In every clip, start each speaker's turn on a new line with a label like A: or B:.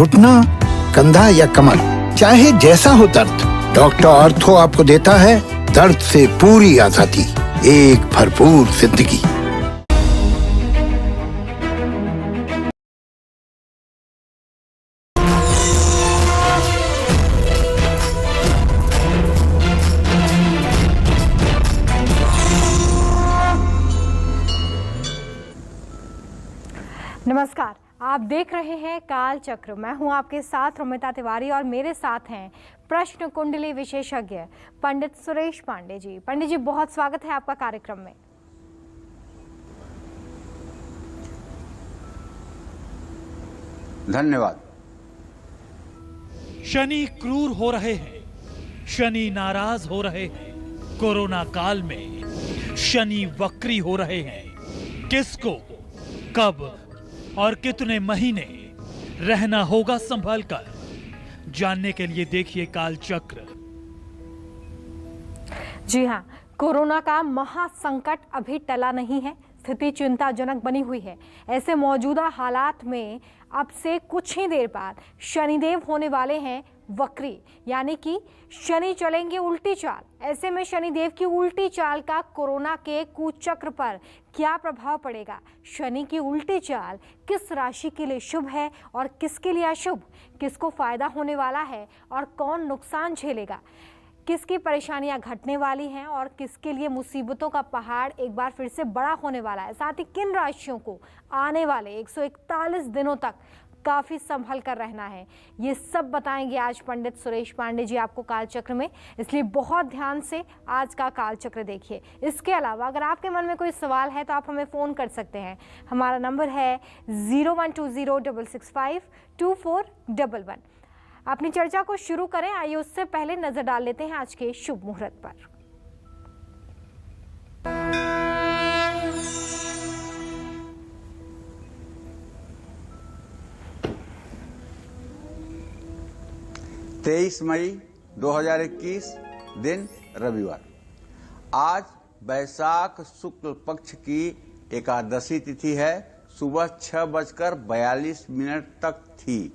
A: घुटना, कंधा या कमर, चाहे जैसा हो दर्द, डॉक्टर ऑर्थो आपको देता है दर्द से पूरी आजादी, एक भरपूर जिंदगी।
B: नमस्कार, आप देख रहे हैं काल चक्र। मैं हूं आपके साथ रमिता तिवारी और मेरे साथ हैं प्रश्न कुंडली विशेषज्ञ पंडित सुरेश पांडे जी। पंडित जी, बहुत स्वागत है आपका कार्यक्रम में।
C: धन्यवाद।
D: शनि क्रूर हो रहे हैं, शनि नाराज हो रहे हैं। कोरोना काल में शनि वक्री हो रहे हैं। किसको, कब और कितने महीने रहना होगा संभल कर, जानने के लिए देखिए काल चक्र। जी हां, कोरोना का महासंकट अभी टला नहीं है। स्थिति चिंताजनक बनी हुई है। ऐसे मौजूदा हालात में अब से कुछ ही देर बाद शनिदेव होने वाले हैं वक्री, यानी कि शनि चलेंगे उल्टी चाल। ऐसे में शनिदेव की उल्टी चाल का कोरोना के कुचक्र पर क्या प्रभाव पड़ेगा? शनि की उल्टी चाल किस राशि के लिए शुभ है और किसके लिए अशुभ? किसको फायदा होने वाला है और कौन नुकसान झेलेगा? किसकी परेशानियां घटने वाली हैं और किसके लिए मुसीबतों का पहाड़ एक बार फिर से बड़ा होने वाला है? साथ ही किन राशियों को आने वाले 141 दिनों तक काफी संभल कर रहना है, ये सब बताएंगे आज पंडित सुरेश पांडे जी आपको कालचक्र में। इसलिए बहुत ध्यान से आज का कालचक्र देखिए। इसके अलावा अगर आपके मन में कोई सवाल है तो आप हमें फ़ोन कर सकते हैं। हमारा नंबर है 0120665241। अपनी चर्चा को शुरू करें। आइए उससे पहले नजर डाल लेते हैं आज के शुभ मुहूर्त पर।
C: 23 मई 2021 दिन रविवार। आज बैसाख शुक्ल पक्ष की एकादशी तिथि है। सुबह 6:42 तक थी।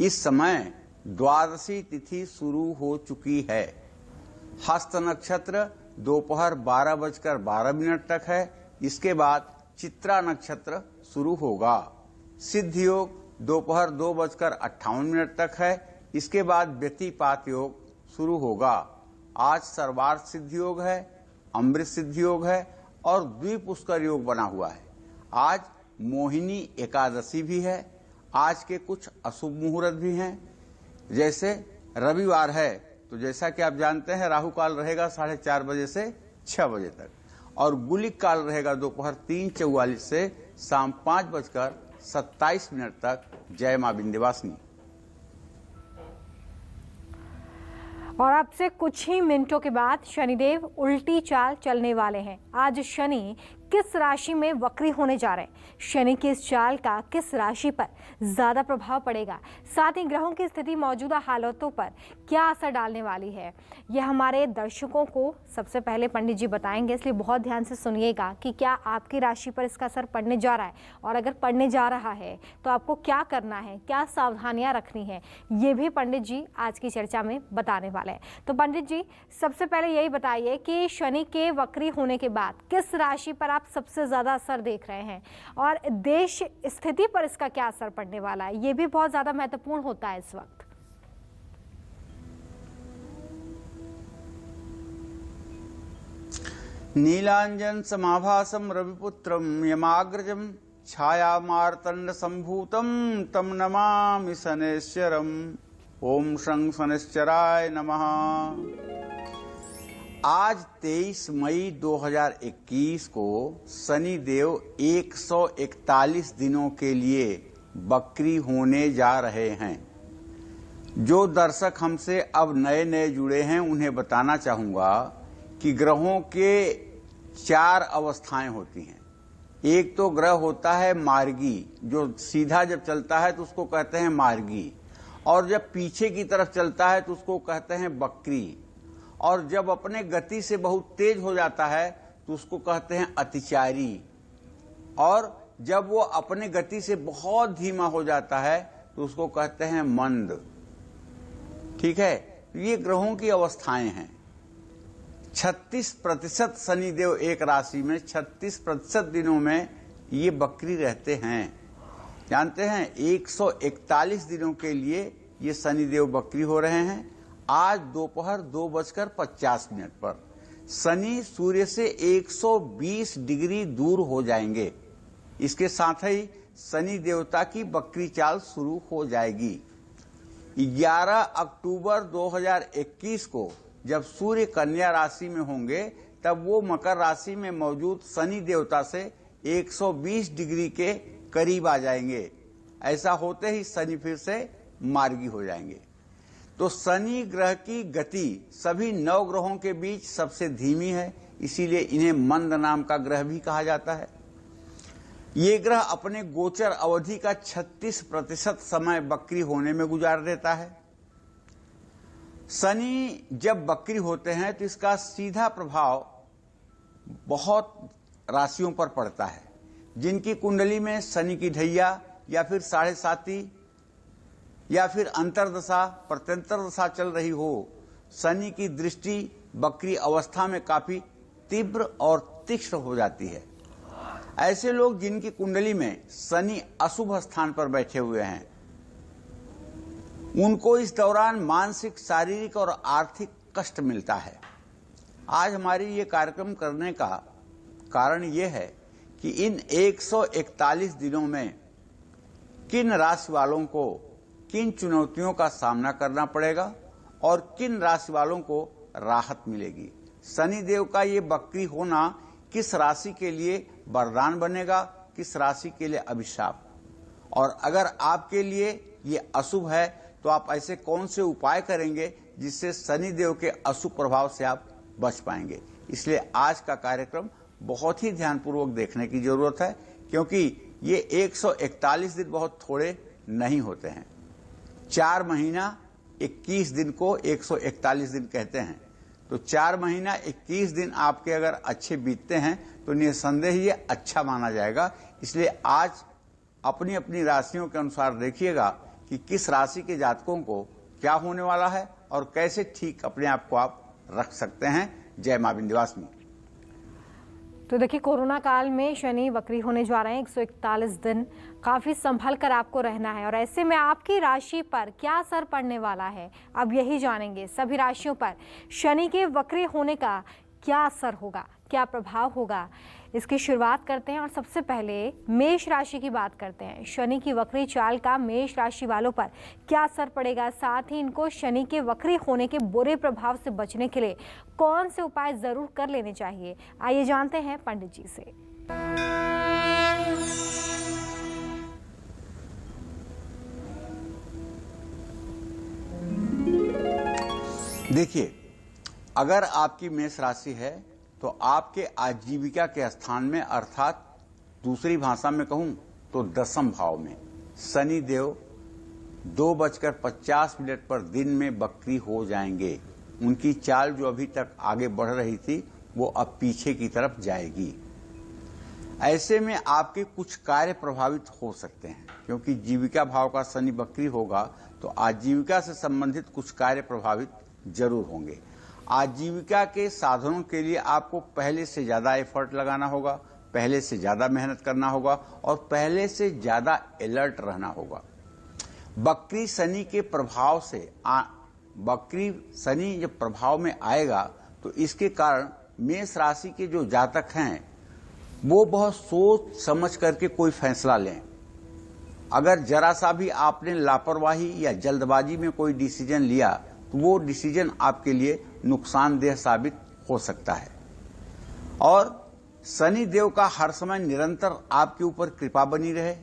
C: इस समय द्वादशी तिथि शुरू हो चुकी है। हस्त नक्षत्र दोपहर 12:12 तक है। इसके बाद चित्रा नक्षत्र शुरू होगा। सिद्ध योग दोपहर 2:58 तक है। इसके बाद व्यतिपात योग शुरू होगा। आज सर्वार्थ सिद्ध योग है, अमृत सिद्ध योग है और द्विपुष्कर योग बना हुआ है। आज मोहिनी एकादशी भी है। आज के कुछ अशुभ मुहूर्त भी हैं। जैसे रविवार है तो जैसा कि आप जानते हैं राहु काल रहेगा 4:30 बजे से 6 बजे तक और गुलिक काल रहेगा दोपहर 3:44 से शाम 5:27 तक। जय मां विंध्यवासिनी।
B: और अब से कुछ ही मिनटों के बाद शनिदेव उल्टी चाल चलने वाले हैं। आज शनि किस राशि में वक्री होने जा रहे हैं? शनि की इस चाल का किस राशि पर ज्यादा प्रभाव पड़ेगा? साथ ही ग्रहों की स्थिति मौजूदा हालातों पर क्या असर डालने वाली है, यह हमारे दर्शकों को सबसे पहले पंडित जी बताएंगे। इसलिए बहुत ध्यान से सुनिएगा कि क्या आपकी राशि पर इसका असर पड़ने जा रहा है और अगर पड़ने जा रहा है तो आपको क्या करना है, क्या सावधानियां रखनी है, ये भी पंडित जी आज की चर्चा में बताने वाले हैं। तो पंडित जी, सबसे पहले यही बताइए कि शनि के वक्री होने के बाद किस राशि पर आप सबसे ज्यादा असर देख रहे हैं और देश स्थिति पर इसका क्या असर पड़ने वाला है? ये भी बहुत ज्यादा महत्वपूर्ण होता है इस वक्त।
C: नीलांजन समाभासम रविपुत्रम यमाग्रजम छाया मार्तंड संभूतम तम नमामि शनैश्चरम। ओम शं शनैश्चराय नमः। आज 23 मई 2021 को शनि देव 141 दिनों के लिए वक्री होने जा रहे हैं। जो दर्शक हमसे अब नए नए जुड़े हैं उन्हें बताना चाहूंगा कि ग्रहों के 4 अवस्थाएं होती हैं। एक तो ग्रह होता है मार्गी, जो सीधा जब चलता है तो उसको कहते हैं मार्गी, और जब पीछे की तरफ चलता है तो उसको कहते हैं वक्री, और जब अपने गति से बहुत तेज हो जाता है तो उसको कहते हैं अतिचारी, और जब वो अपने गति से बहुत धीमा हो जाता है तो उसको कहते हैं मंद। ठीक है, ये ग्रहों की अवस्थाएं हैं। 36% शनिदेव एक राशि में 36% दिनों में ये वक्री रहते हैं। जानते हैं 141 दिनों के लिए ये शनिदेव वक्री हो रहे हैं। आज दोपहर 2:50 पर शनि सूर्य से 120 डिग्री दूर हो जाएंगे। इसके साथ ही शनि देवता की वक्री चाल शुरू हो जाएगी। 11 अक्टूबर 2021 को जब सूर्य कन्या राशि में होंगे तब वो मकर राशि में मौजूद शनि देवता से 120 डिग्री के करीब आ जाएंगे। ऐसा होते ही शनि फिर से मार्गी हो जाएंगे। तो शनि ग्रह की गति सभी 9 ग्रहों के बीच सबसे धीमी है, इसीलिए इन्हें मंद नाम का ग्रह भी कहा जाता है। ये ग्रह अपने गोचर अवधि का 36% समय वक्री होने में गुजार देता है। शनि जब वक्री होते हैं तो इसका सीधा प्रभाव बहुत राशियों पर पड़ता है। जिनकी कुंडली में शनि की ढैया या फिर 7.5 या फिर अंतर्दशा प्रत्यंतर दशा चल रही हो, शनि की दृष्टि वक्री अवस्था में काफी तीव्र और तीक्ष्ण हो जाती है। ऐसे लोग जिनकी कुंडली में शनि अशुभ स्थान पर बैठे हुए हैं, उनको इस दौरान मानसिक, शारीरिक और आर्थिक कष्ट मिलता है। आज हमारी ये कार्यक्रम करने का कारण ये है कि इन 141 दिनों में किन राशि वालों को किन चुनौतियों का सामना करना पड़ेगा और किन राशि वालों को राहत मिलेगी। शनिदेव का ये वक्री होना किस राशि के लिए वरदान बनेगा, किस राशि के लिए अभिशाप, और अगर आपके लिए ये अशुभ है तो आप ऐसे कौन से उपाय करेंगे जिससे शनिदेव के अशुभ प्रभाव से आप बच पाएंगे। इसलिए आज का कार्यक्रम बहुत ही ध्यानपूर्वक देखने की जरूरत है, क्योंकि ये 141 दिन बहुत थोड़े नहीं होते हैं। 4 महीना 21 दिन को 141 दिन कहते हैं। तो 4 महीना 21 दिन आपके अगर अच्छे बीतते हैं तो निसंदेह ये अच्छा माना जाएगा। इसलिए आज अपनी अपनी राशियों के अनुसार देखिएगा कि किस राशि के जातकों को क्या होने वाला है और कैसे ठीक अपने आप को आप रख सकते हैं। जय मां विंध्यवासिनी।
B: तो देखिए, कोरोना काल में शनि वक्री होने जा रहे हैं। 141 दिन काफ़ी संभल कर आपको रहना है, और ऐसे में आपकी राशि पर क्या असर पड़ने वाला है अब यही जानेंगे। सभी राशियों पर शनि के वक्री होने का क्या असर होगा, क्या प्रभाव होगा, इसकी शुरुआत करते हैं। और सबसे पहले मेष राशि की बात करते हैं। शनि की वक्री चाल का मेष राशि वालों पर क्या असर पड़ेगा, साथ ही इनको शनि के वक्री होने के बुरे प्रभाव से बचने के लिए कौन से उपाय जरूर कर लेने चाहिए, आइए जानते हैं पंडित जी से।
C: देखिए, अगर आपकी मेष राशि है तो आपके आजीविका के स्थान में, अर्थात दूसरी भाषा में कहूं तो 10वें भाव में शनि देव 2:50 पर दिन में वक्री हो जाएंगे। उनकी चाल जो अभी तक आगे बढ़ रही थी वो अब पीछे की तरफ जाएगी। ऐसे में आपके कुछ कार्य प्रभावित हो सकते हैं, क्योंकि जीविका भाव का शनि वक्री होगा तो आजीविका से संबंधित कुछ कार्य प्रभावित जरूर होंगे। आजीविका के साधनों के लिए आपको पहले से ज्यादा एफर्ट लगाना होगा, पहले से ज्यादा मेहनत करना होगा और पहले से ज्यादा अलर्ट रहना होगा। वक्री शनि के प्रभाव से वक्री शनि जब प्रभाव में आएगा तो इसके कारण मेष राशि के जो जातक हैं वो बहुत सोच समझ करके कोई फैसला लें। अगर जरा सा भी आपने लापरवाही या जल्दबाजी में कोई डिसीजन लिया तो वो डिसीजन आपके लिए नुकसानदेह साबित हो सकता है। और शनि देव का हर समय निरंतर आपके ऊपर कृपा बनी रहे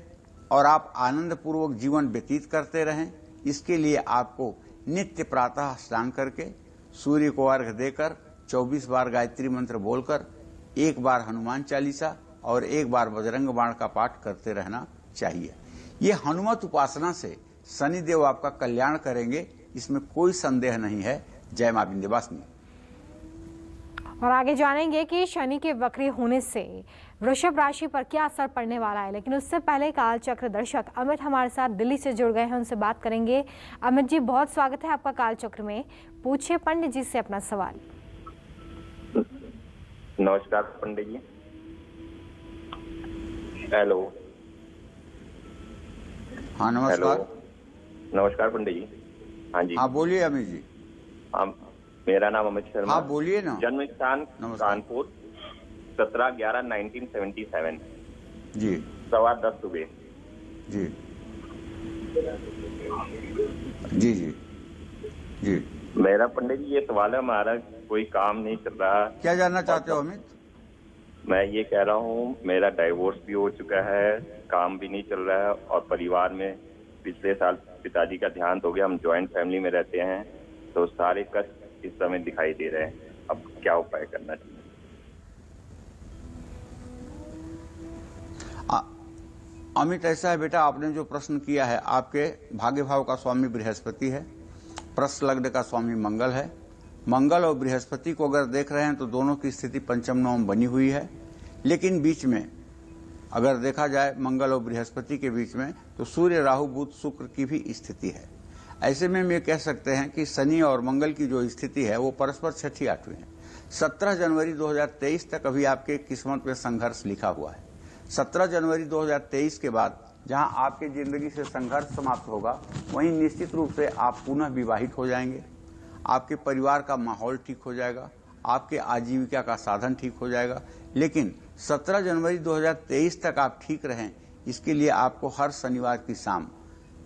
C: और आप आनंद पूर्वक जीवन व्यतीत करते रहें, इसके लिए आपको नित्य प्रातः स्नान करके सूर्य को अर्घ्य देकर 24 बार गायत्री मंत्र बोलकर 1 बार हनुमान चालीसा और 1 बार बजरंग बाण का पाठ करते रहना चाहिए। ये हनुमत उपासना से शनि देव आपका कल्याण करेंगे, इसमें कोई संदेह नहीं है। जय मां विंध्यवासिनी।
B: और आगे जानेंगे कि शनि के वक्री होने से वृषभ राशि पर क्या असर पड़ने वाला है, लेकिन उससे पहले काल चक्र दर्शक अमित हमारे साथ दिल्ली से जुड़ गए हैं, उनसे बात करेंगे। अमित जी, बहुत स्वागत है आपका काल चक्र में। पूछिए पंडित जी से अपना सवाल।
E: नमस्कार पंडित जी। हेलो।
C: हाँ नमस्कार।
E: नमस्कार पंडित जी। हाँ जी।
C: हाँ बोलिए अमित जी।
E: मेरा नाम अमित शर्मा।
C: हाँ बोलिए ना।
E: जन्म स्थान कानपुर, 17/11/1977।
C: जी।
E: 10:15 सुबह।
C: जी जी जी जी।
E: मेरा पंडित जी ये सवाल है, हमारा कोई काम नहीं चल रहा।
C: क्या जानना चाहते हो अमित?
E: मैं ये कह रहा हूँ, मेरा डाइवोर्स भी हो चुका है, काम भी नहीं चल रहा है, और परिवार में पिछले साल पिताजी का देहांत हो गया। हम जॉइंट फैमिली में रहते हैं, तो सारे कष्ट इस समय दिखाई दे रहे हैं। अब क्या उपाय करना चाहिए?
C: अमित, ऐसा है बेटा, आपने जो प्रश्न किया है, आपके भाग्य भाव का स्वामी बृहस्पति है, प्रश्न लग्न का स्वामी मंगल है। मंगल और बृहस्पति को अगर देख रहे हैं तो दोनों की स्थिति पंचम नवम बनी हुई है, लेकिन बीच में अगर देखा जाए मंगल और बृहस्पति के बीच में तो सूर्य, राहु, बुध, शुक्र की भी स्थिति है। ऐसे में हम ये कह सकते हैं कि शनि और मंगल की जो स्थिति है वो परस्पर 6ठी 8वीं है। 17 जनवरी 2023 तक अभी आपके किस्मत में संघर्ष लिखा हुआ है। 17 जनवरी 2023 के बाद जहां आपकी जिंदगी से संघर्ष समाप्त होगा, वहीं निश्चित रूप से आप पुनः विवाहित हो जाएंगे, आपके परिवार का माहौल ठीक हो जाएगा, आपके आजीविका का साधन ठीक हो जाएगा। लेकिन 17 जनवरी 2023 तक आप ठीक रहें, इसके लिए आपको हर शनिवार की शाम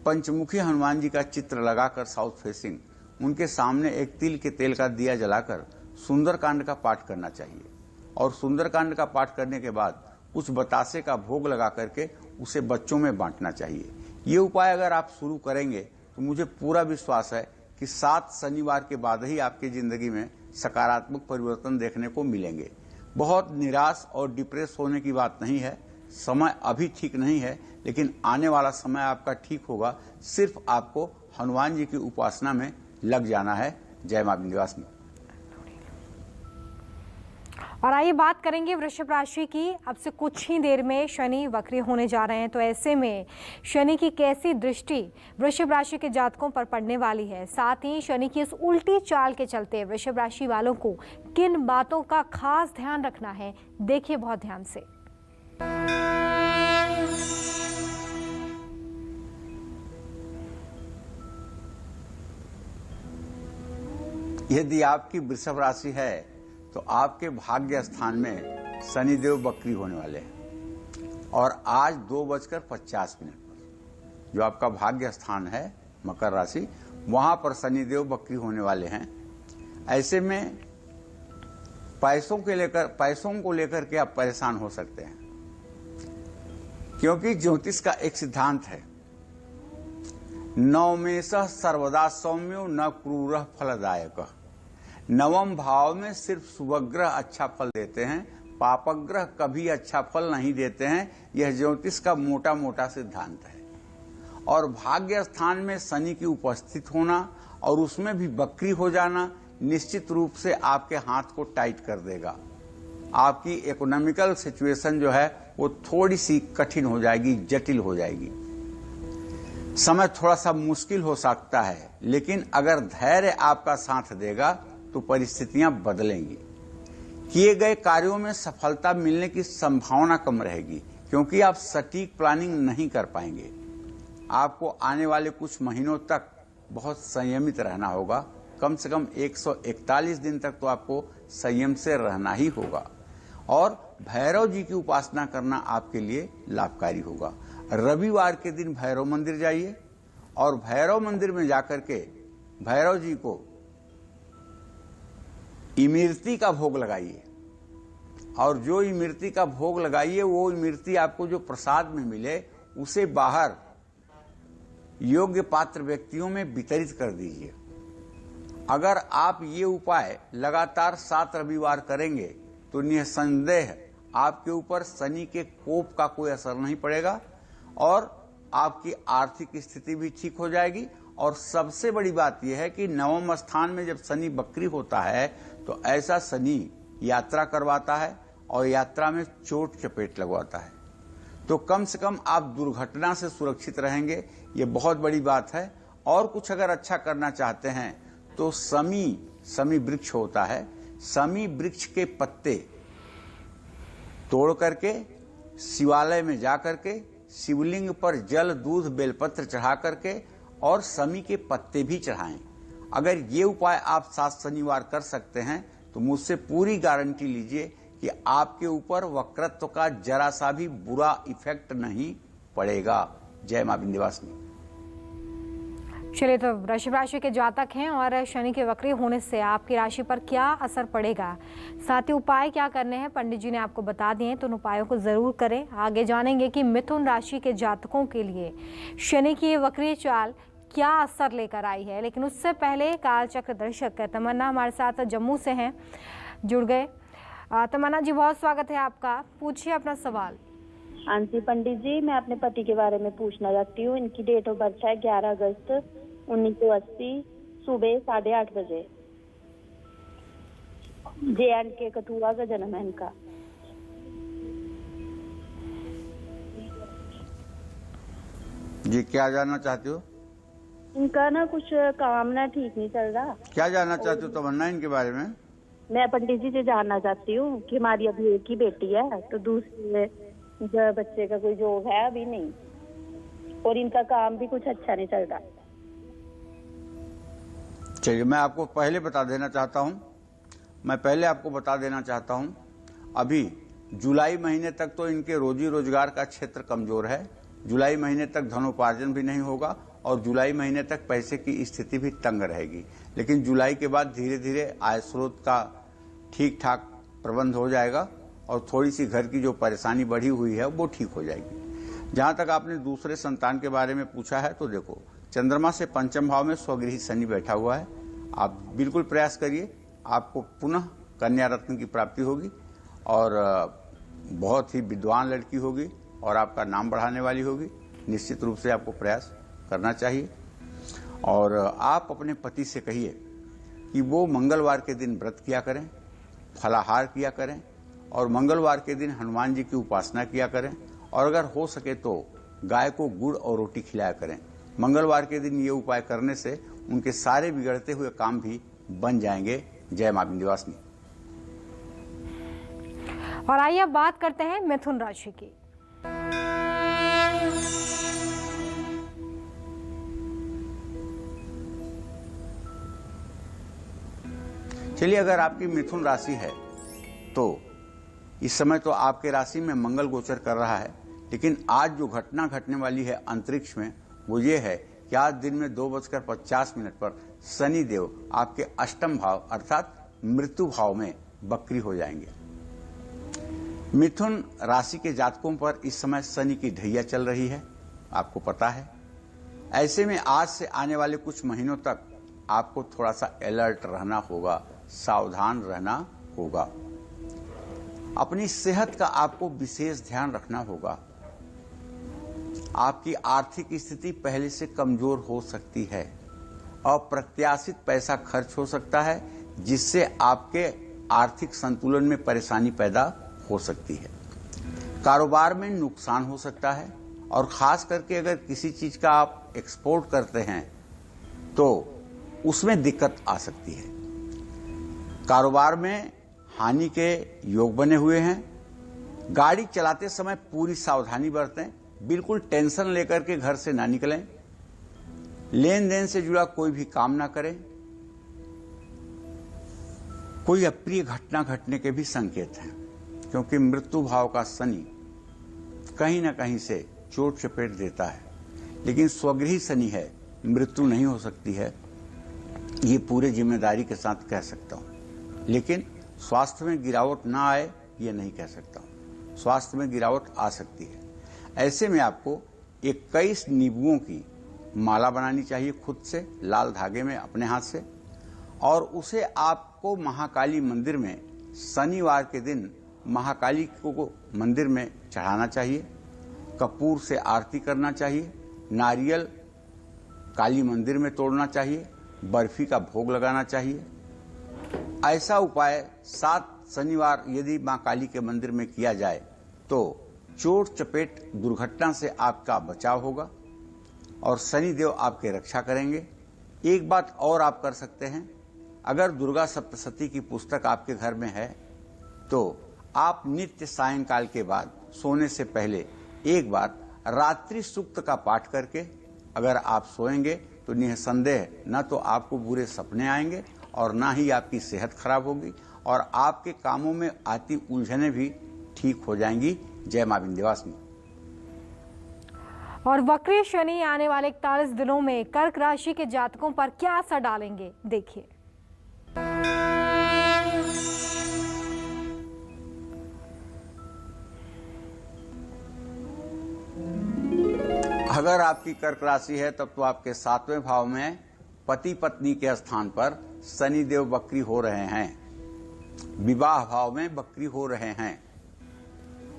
C: पंचमुखी हनुमान जी का चित्र लगाकर साउथ फेसिंग उनके सामने एक तिल के तेल का दिया जलाकर सुंदरकांड का पाठ करना चाहिए। और सुंदरकांड का पाठ करने के बाद कुछ बतासे का भोग लगा करके उसे बच्चों में बांटना चाहिए। ये उपाय अगर आप शुरू करेंगे तो मुझे पूरा विश्वास है कि 7 शनिवार के बाद ही आपकी जिंदगी में सकारात्मक परिवर्तन देखने को मिलेंगे। बहुत निराश और डिप्रेस होने की बात नहीं है। समय अभी ठीक नहीं है, लेकिन आने वाला समय आपका ठीक होगा। सिर्फ आपको हनुमान जी की उपासना में लग जाना है। जय मां विंध्यवासिनी।
B: और आइए बात करेंगे वृषभ राशि की। अब से कुछ ही देर में शनि वक्री होने जा रहे हैं, तो ऐसे में शनि की कैसी दृष्टि वृषभ राशि के जातकों पर पड़ने वाली है, साथ ही शनि की इस उल्टी चाल के चलते वृषभ राशि वालों को किन बातों का खास ध्यान रखना है, देखिए बहुत ध्यान से।
C: यदि आपकी वृषभ राशि है तो आपके भाग्य स्थान में शनिदेव वक्री होने वाले हैं, और आज 2:50 पर जो आपका भाग्य स्थान है मकर राशि, वहां पर शनिदेव वक्री होने वाले हैं। ऐसे में पैसों को लेकर के आप परेशान हो सकते हैं, क्योंकि ज्योतिष का एक सिद्धांत है, नवमेशः सर्वदा सौम्यो न क्रूरः फलदायक। नवम भाव में सिर्फ शुभग्रह अच्छा फल देते हैं, पापग्रह कभी अच्छा फल नहीं देते हैं। यह ज्योतिष का मोटा मोटा सिद्धांत है। और भाग्य स्थान में शनि की उपस्थित होना और उसमें भी वक्री हो जाना निश्चित रूप से आपके हाथ को टाइट कर देगा। आपकी इकोनॉमिकल सिचुएशन जो है वो थोड़ी सी कठिन हो जाएगी, जटिल हो जाएगी। समय थोड़ा सा मुश्किल हो सकता है, लेकिन अगर धैर्य आपका साथ देगा तो परिस्थितियां बदलेंगी। किए गए कार्यों में सफलता मिलने की संभावना कम रहेगी, क्योंकि आप सटीक प्लानिंग नहीं कर पाएंगे। आपको आने वाले कुछ महीनों तक बहुत संयमित रहना होगा। कम से कम 141 दिन तक तो आपको संयम से रहना ही होगा। और भैरव जी की उपासना करना आपके लिए लाभकारी होगा। रविवार के दिन भैरव मंदिर जाइए और भैरव मंदिर में जाकर के भैरव जी को इमरती का भोग लगाइए। और जो इमरती का भोग लगाइए, वो इमरती आपको जो प्रसाद में मिले उसे बाहर योग्य पात्र व्यक्तियों में वितरित कर दीजिए। अगर आप ये उपाय लगातार 7 रविवार करेंगे तो निसंदेह आपके ऊपर शनि के कोप का कोई असर नहीं पड़ेगा और आपकी आर्थिक स्थिति भी ठीक हो जाएगी। और सबसे बड़ी बात यह है कि नवम स्थान में जब शनि वक्री होता है तो ऐसा शनि यात्रा करवाता है और यात्रा में चोट चपेट लगवाता है। तो कम से कम आप दुर्घटना से सुरक्षित रहेंगे, ये बहुत बड़ी बात है। और कुछ अगर अच्छा करना चाहते हैं तो समी वृक्ष होता है, समी वृक्ष के पत्ते तोड़ करके शिवालय में जा करके शिवलिंग पर जल, दूध, बेलपत्र चढ़ा करके और समी के पत्ते भी चढ़ाएं। अगर ये उपाय आप 7 शनिवार कर सकते हैं तो मुझसे पूरी गारंटी लीजिए कि आपके ऊपर वक्रत्व का जरा सा भी बुरा इफेक्ट नहीं पड़ेगा। जय मां विंध्यवासिनी।
B: चलिए, तो वृषभ राशि के जातक हैं और शनि के वक्री होने से आपकी राशि पर क्या असर पड़ेगा, साथ ही उपाय क्या करने हैं, पंडित जी ने आपको बता दिए, तो उन उपायों को जरूर करें। आगे जानेंगे कि मिथुन राशि के जातकों के लिए शनि की ये वक्री चाल क्या असर लेकर आई है। लेकिन उससे पहले कालचक्र दर्शक तमन्ना हमारे साथ जम्मू से हैं, जुड़ गए। तमन्ना जी, बहुत स्वागत है आपका, पूछिए अपना सवाल।
F: हाँ जी पंडित जी, मैं अपने पति के बारे में पूछना चाहती हूँ। इनकी डेट ऑफ बर्थ है 11 अगस्त 1980 सुबह 8:30 बजे। JNK कठुआ का जन्म है इनका।
C: जी, क्या जानना चाहते हो?
F: इनका ना कुछ काम ना ठीक नहीं चल रहा।
C: क्या जानना चाहते हो तमन्ना इनके बारे में?
F: मैं पंडित जी से जानना चाहती हूँ कि हमारी अभी एक ही बेटी है, तो दूसरे बच्चे का कोई जॉब है अभी नहीं, और इनका काम भी कुछ अच्छा नहीं चल रहा।
C: चलिए, मैं आपको पहले बता देना चाहता हूं, अभी जुलाई महीने तक तो इनके रोजी रोजगार का क्षेत्र कमजोर है। जुलाई महीने तक धनोपार्जन भी नहीं होगा और जुलाई महीने तक पैसे की स्थिति भी तंग रहेगी। लेकिन जुलाई के बाद धीरे धीरे आय स्रोत का ठीक ठाक प्रबंध हो जाएगा और थोड़ी सी घर की जो परेशानी बढ़ी हुई है वो ठीक हो जाएगी। जहां तक आपने दूसरे संतान के बारे में पूछा है, तो देखो, चंद्रमा से पंचम भाव में स्वगृही शनि बैठा हुआ है। आप बिल्कुल प्रयास करिए, आपको पुनः कन्या रत्न की प्राप्ति होगी और बहुत ही विद्वान लड़की होगी और आपका नाम बढ़ाने वाली होगी। निश्चित रूप से आपको प्रयास करना चाहिए। और आप अपने पति से कहिए कि वो मंगलवार के दिन व्रत किया करें, फलाहार किया करें और मंगलवार के दिन हनुमान जी की उपासना किया करें, और अगर हो सके तो गाय को गुड़ और रोटी खिलाया करें। मंगलवार के दिन ये उपाय करने से उनके सारे बिगड़ते हुए काम भी बन जाएंगे। जय मां विंध्यवासिनी।
B: और आइए अब बात करते हैं मिथुन राशि की।
C: चलिए, अगर आपकी मिथुन राशि है तो इस समय तो आपके राशि में मंगल गोचर कर रहा है, लेकिन आज जो घटना घटने वाली है अंतरिक्ष में वो ये है कि आज दिन में 2:50 पर शनि देव आपके अष्टम भाव अर्थात मृत्यु भाव में वक्री हो जाएंगे। मिथुन राशि के जातकों पर इस समय शनि की ढैया चल रही है, आपको पता है। ऐसे में आज से आने वाले कुछ महीनों तक आपको थोड़ा सा अलर्ट रहना होगा, सावधान रहना होगा। अपनी सेहत का आपको विशेष ध्यान रखना होगा। आपकी आर्थिक स्थिति पहले से कमजोर हो सकती है, अप्रत्याशित पैसा खर्च हो सकता है, जिससे आपके आर्थिक संतुलन में परेशानी पैदा हो सकती है। कारोबार में नुकसान हो सकता है और खास करके अगर किसी चीज का आप एक्सपोर्ट करते हैं तो उसमें दिक्कत आ सकती है। कारोबार में हानि के योग बने हुए हैं। गाड़ी चलाते समय पूरी सावधानी बरतें, बिल्कुल टेंशन लेकर के घर से ना निकलें। लेन देन से जुड़ा कोई भी काम ना करें। कोई अप्रिय घटना घटने के भी संकेत हैं, क्योंकि मृत्यु भाव का शनि कहीं ना कहीं से चोट चपेट देता है, लेकिन स्वगृही शनि है, मृत्यु नहीं हो सकती है, ये पूरे जिम्मेदारी के साथ कह सकता हूं। लेकिन स्वास्थ्य में गिरावट ना आए ये नहीं कह सकता हूं, स्वास्थ्य में गिरावट आ सकती है। ऐसे में आपको 21 नींबुओं की माला बनानी चाहिए खुद से, लाल धागे में अपने हाथ से, और उसे आपको महाकाली मंदिर में शनिवार के दिन महाकाली को मंदिर में चढ़ाना चाहिए। कपूर से आरती करना चाहिए, नारियल काली मंदिर में तोड़ना चाहिए, बर्फी का भोग लगाना चाहिए। ऐसा उपाय 7 शनिवार यदि मां काली के मंदिर में किया जाए तो चोट चपेट दुर्घटना से आपका बचाव होगा और शनिदेव आपके रक्षा करेंगे। एक बात और आप कर सकते हैं, अगर दुर्गा सप्तशती की पुस्तक आपके घर में है तो आप नित्य सायंकाल के बाद सोने से पहले एक बार रात्रि सूक्त का पाठ करके अगर आप सोएंगे तो निसंदेह न तो आपको बुरे सपने आएंगे और ना ही आपकी सेहत खराब होगी और आपके कामों में आती उलझनें भी ठीक हो जाएंगी। जय मां विंध्यवासिनी।
B: और वक्री शनि आने वाले 41 दिनों में कर्क राशि के जातकों पर क्या असर डालेंगे, देखिए।
C: अगर आपकी कर्क राशि है तब तो आपके 7वें भाव में पति पत्नी के स्थान पर शनिदेव वक्री हो रहे हैं, विवाह भाव में वक्री हो रहे हैं।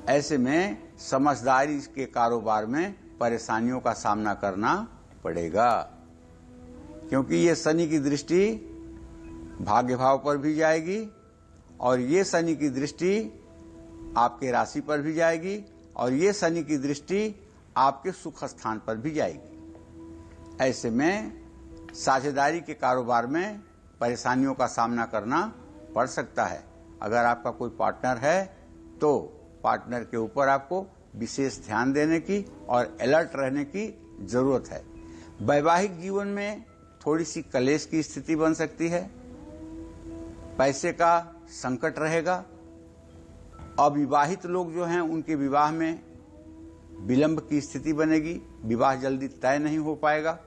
C: ऐसे में समझदारी के कारोबार में परेशानियों का सामना करना पड़ेगा, क्योंकि ये शनि की दृष्टि भाग्य भाव पर भी जाएगी और ये शनि की दृष्टि आपके राशि पर भी जाएगी और ये शनि की दृष्टि आपके सुख स्थान पर भी जाएगी। ऐसे में साझेदारी के कारोबार में परेशानियों का सामना करना पड़ सकता है। अगर आपका कोई पार्टनर है तो पार्टनर के ऊपर आपको विशेष ध्यान देने की और अलर्ट रहने की जरूरत है। वैवाहिक जीवन में थोड़ी सी कलेश की स्थिति बन सकती है, पैसे का संकट रहेगा। अविवाहित लोग जो हैं उनके विवाह में विलंब की स्थिति बनेगी, विवाह जल्दी तय नहीं हो पाएगा।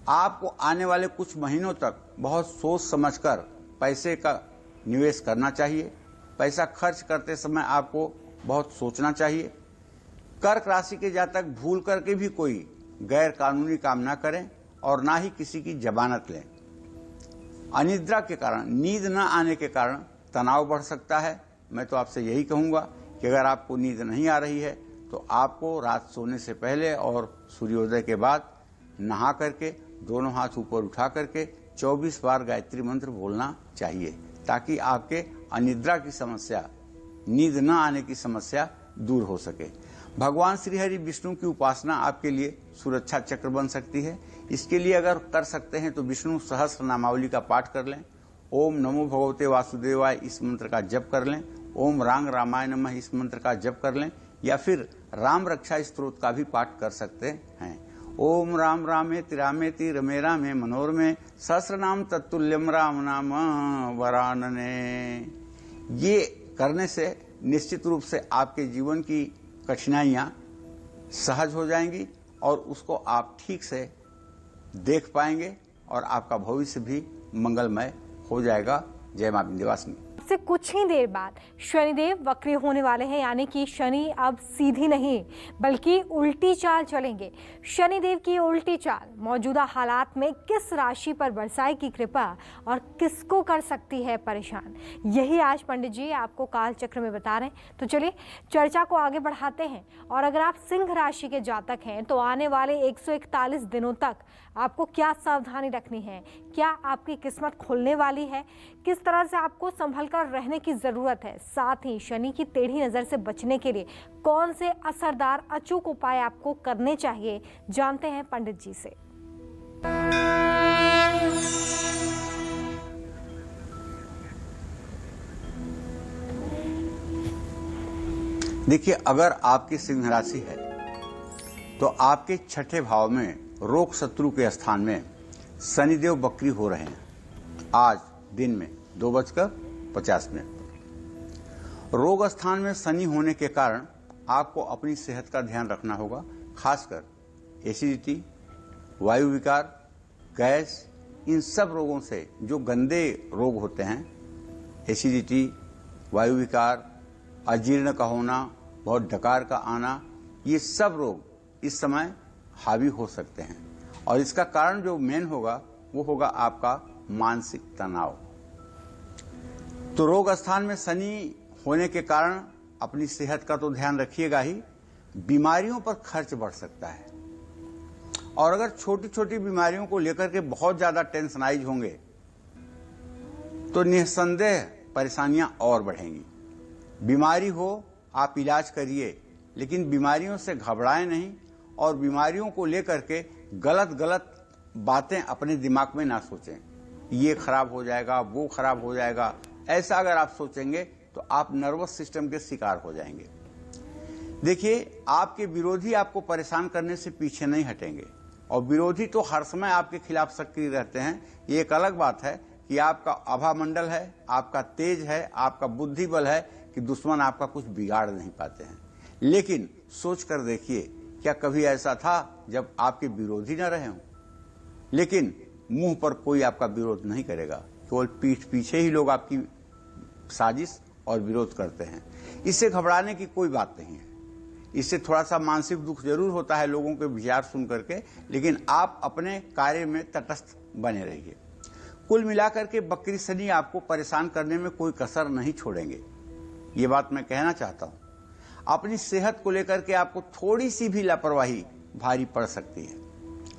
C: आपको आने वाले कुछ महीनों तक बहुत सोच समझकर पैसे का निवेश करना चाहिए। पैसा खर्च करते समय आपको बहुत सोचना चाहिए। कर्क राशि के जातक भूल करके भी कोई गैर कानूनी काम ना करें और ना ही किसी की जमानत लें। अनिद्रा के कारण, नींद न आने के कारण तनाव बढ़ सकता है। मैं तो आपसे यही कहूंगा कि अगर आपको नींद नहीं आ रही है तो आपको रात सोने से पहले और सूर्योदय के बाद नहा करके दोनों हाथ ऊपर उठा करके 24 बार गायत्री मंत्र बोलना चाहिए, ताकि आपके अनिद्रा की समस्या, नींद न आने की समस्या दूर हो सके। भगवान श्री हरि विष्णु की उपासना आपके लिए सुरक्षा चक्र बन सकती है। इसके लिए अगर कर सकते हैं तो विष्णु सहस्त्र नामावली का पाठ कर लें। ओम नमो भगवते वासुदेवाय इस मंत्र का जप कर लें। ओम रांग रामाय नमः इस मंत्र का जप कर लें, या फिर राम रक्षा स्तोत्र का भी पाठ कर सकते हैं। ओम राम रामेति रामेति रमे रामे मनोरमे सहस्र नाम तत्तुल्यम राम नाम वरानने। ये करने से निश्चित रूप से आपके जीवन की कठिनाइयां सहज हो जाएंगी और उसको आप ठीक से देख पाएंगे और आपका भविष्य भी मंगलमय हो जाएगा। जय मां विंध्यवासिनी।
B: से कुछ ही देर बाद शनिदेव वक्री होने वाले हैं, यानी कि शनि अब सीधी नहीं बल्कि उल्टी चाल चलेंगे। शनिदेव की उल्टी चाल मौजूदा हालात में किस राशि पर बरसाएगी कृपा और किसको कर सकती है परेशान, यही आज पंडित जी आपको काल चक्र में बता रहे हैं। तो चलिए चर्चा को आगे बढ़ाते हैं। और अगर आप सिंह राशि के जातक हैं तो आने वाले 141 दिनों तक आपको क्या सावधानी रखनी है, क्या आपकी किस्मत खुलने वाली है, किस तरह से आपको संभल कर रहने की जरूरत है, साथ ही शनि की टेढ़ी नजर से बचने के लिए कौन से असरदार अचूक उपाय आपको करने चाहिए, जानते हैं पंडित जी से।
C: देखिए, अगर आपकी सिंह राशि है तो आपके छठे भाव में रोग शत्रु के स्थान में शनिदेव वक्री हो रहे हैं आज दिन में 2:50 पर। रोग स्थान में शनि होने के कारण आपको अपनी सेहत का ध्यान रखना होगा, खासकर एसिडिटी, वायु विकार, गैस, इन सब रोगों से जो गंदे रोग होते हैं, एसिडिटी, वायु विकार, अजीर्ण का होना, बहुत डकार का आना, ये सब रोग इस समय हावी हो सकते हैं और इसका कारण जो मेन होगा वो होगा आपका मानसिक तनाव। तो रोग स्थान में शनि होने के कारण अपनी सेहत का तो ध्यान रखिएगा ही, बीमारियों पर खर्च बढ़ सकता है और अगर छोटी छोटी बीमारियों को लेकर के बहुत ज्यादा टेंशनाइज होंगे तो निसंदेह परेशानियां और बढ़ेंगी। बीमारी हो, आप इलाज करिए, लेकिन बीमारियों से घबराएं नहीं और बीमारियों को लेकर के गलत गलत बातें अपने दिमाग में ना सोचें। ये खराब हो जाएगा, वो खराब हो जाएगा, ऐसा अगर आप सोचेंगे तो आप नर्वस सिस्टम के शिकार हो जाएंगे। देखिए, आपके विरोधी आपको परेशान करने से पीछे नहीं हटेंगे और विरोधी तो हर समय आपके खिलाफ सक्रिय रहते हैं। ये एक अलग बात है कि आपका आभा मंडल है, आपका तेज है, आपका बुद्धि बल है कि दुश्मन आपका कुछ बिगाड़ नहीं पाते हैं। लेकिन सोच कर देखिए, क्या कभी ऐसा था जब आपके विरोधी न रहे हों? लेकिन मुंह पर कोई आपका विरोध नहीं करेगा, केवल पीठ पीछे ही लोग आपकी साजिश और विरोध करते हैं। इससे घबराने की कोई बात नहीं है। इससे थोड़ा सा मानसिक दुख जरूर होता है लोगों के विचार सुन करके, लेकिन आप अपने कार्य में तटस्थ बने रहिए। कुल मिलाकर के बकरी शनि आपको परेशान करने में कोई कसर नहीं छोड़ेंगे, ये बात मैं कहना चाहता हूं। अपनी सेहत को लेकर के आपको थोड़ी सी भी लापरवाही भारी पड़ सकती है।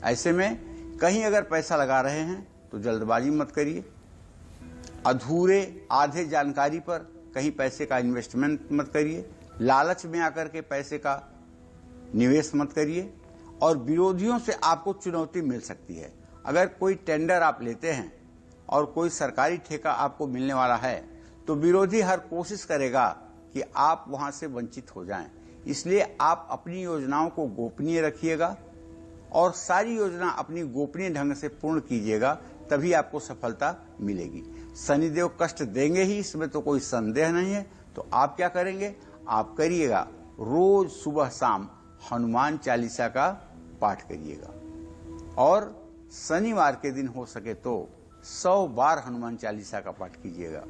C: ऐसे में कहीं अगर पैसा लगा रहे हैं तो जल्दबाजी मत करिए। अधूरे आधे जानकारी पर कहीं पैसे का इन्वेस्टमेंट मत करिए। लालच में आकर के पैसे का निवेश मत करिए और विरोधियों से आपको चुनौती मिल सकती है। अगर कोई टेंडर आप लेते हैं और कोई सरकारी ठेका आपको मिलने वाला है तो विरोधी हर कोशिश करेगा कि आप वहां से वंचित हो जाएं। इसलिए आप अपनी योजनाओं को गोपनीय रखिएगा और सारी योजना अपनी गोपनीय ढंग से पूर्ण कीजिएगा, तभी आपको सफलता मिलेगी। शनिदेव कष्ट देंगे ही, इसमें तो कोई संदेह नहीं है। तो आप क्या करेंगे? आप करिएगा, रोज सुबह शाम हनुमान चालीसा का पाठ करिएगा और शनिवार के दिन हो सके तो 100 बार हनुमान चालीसा का पाठ कीजिएगा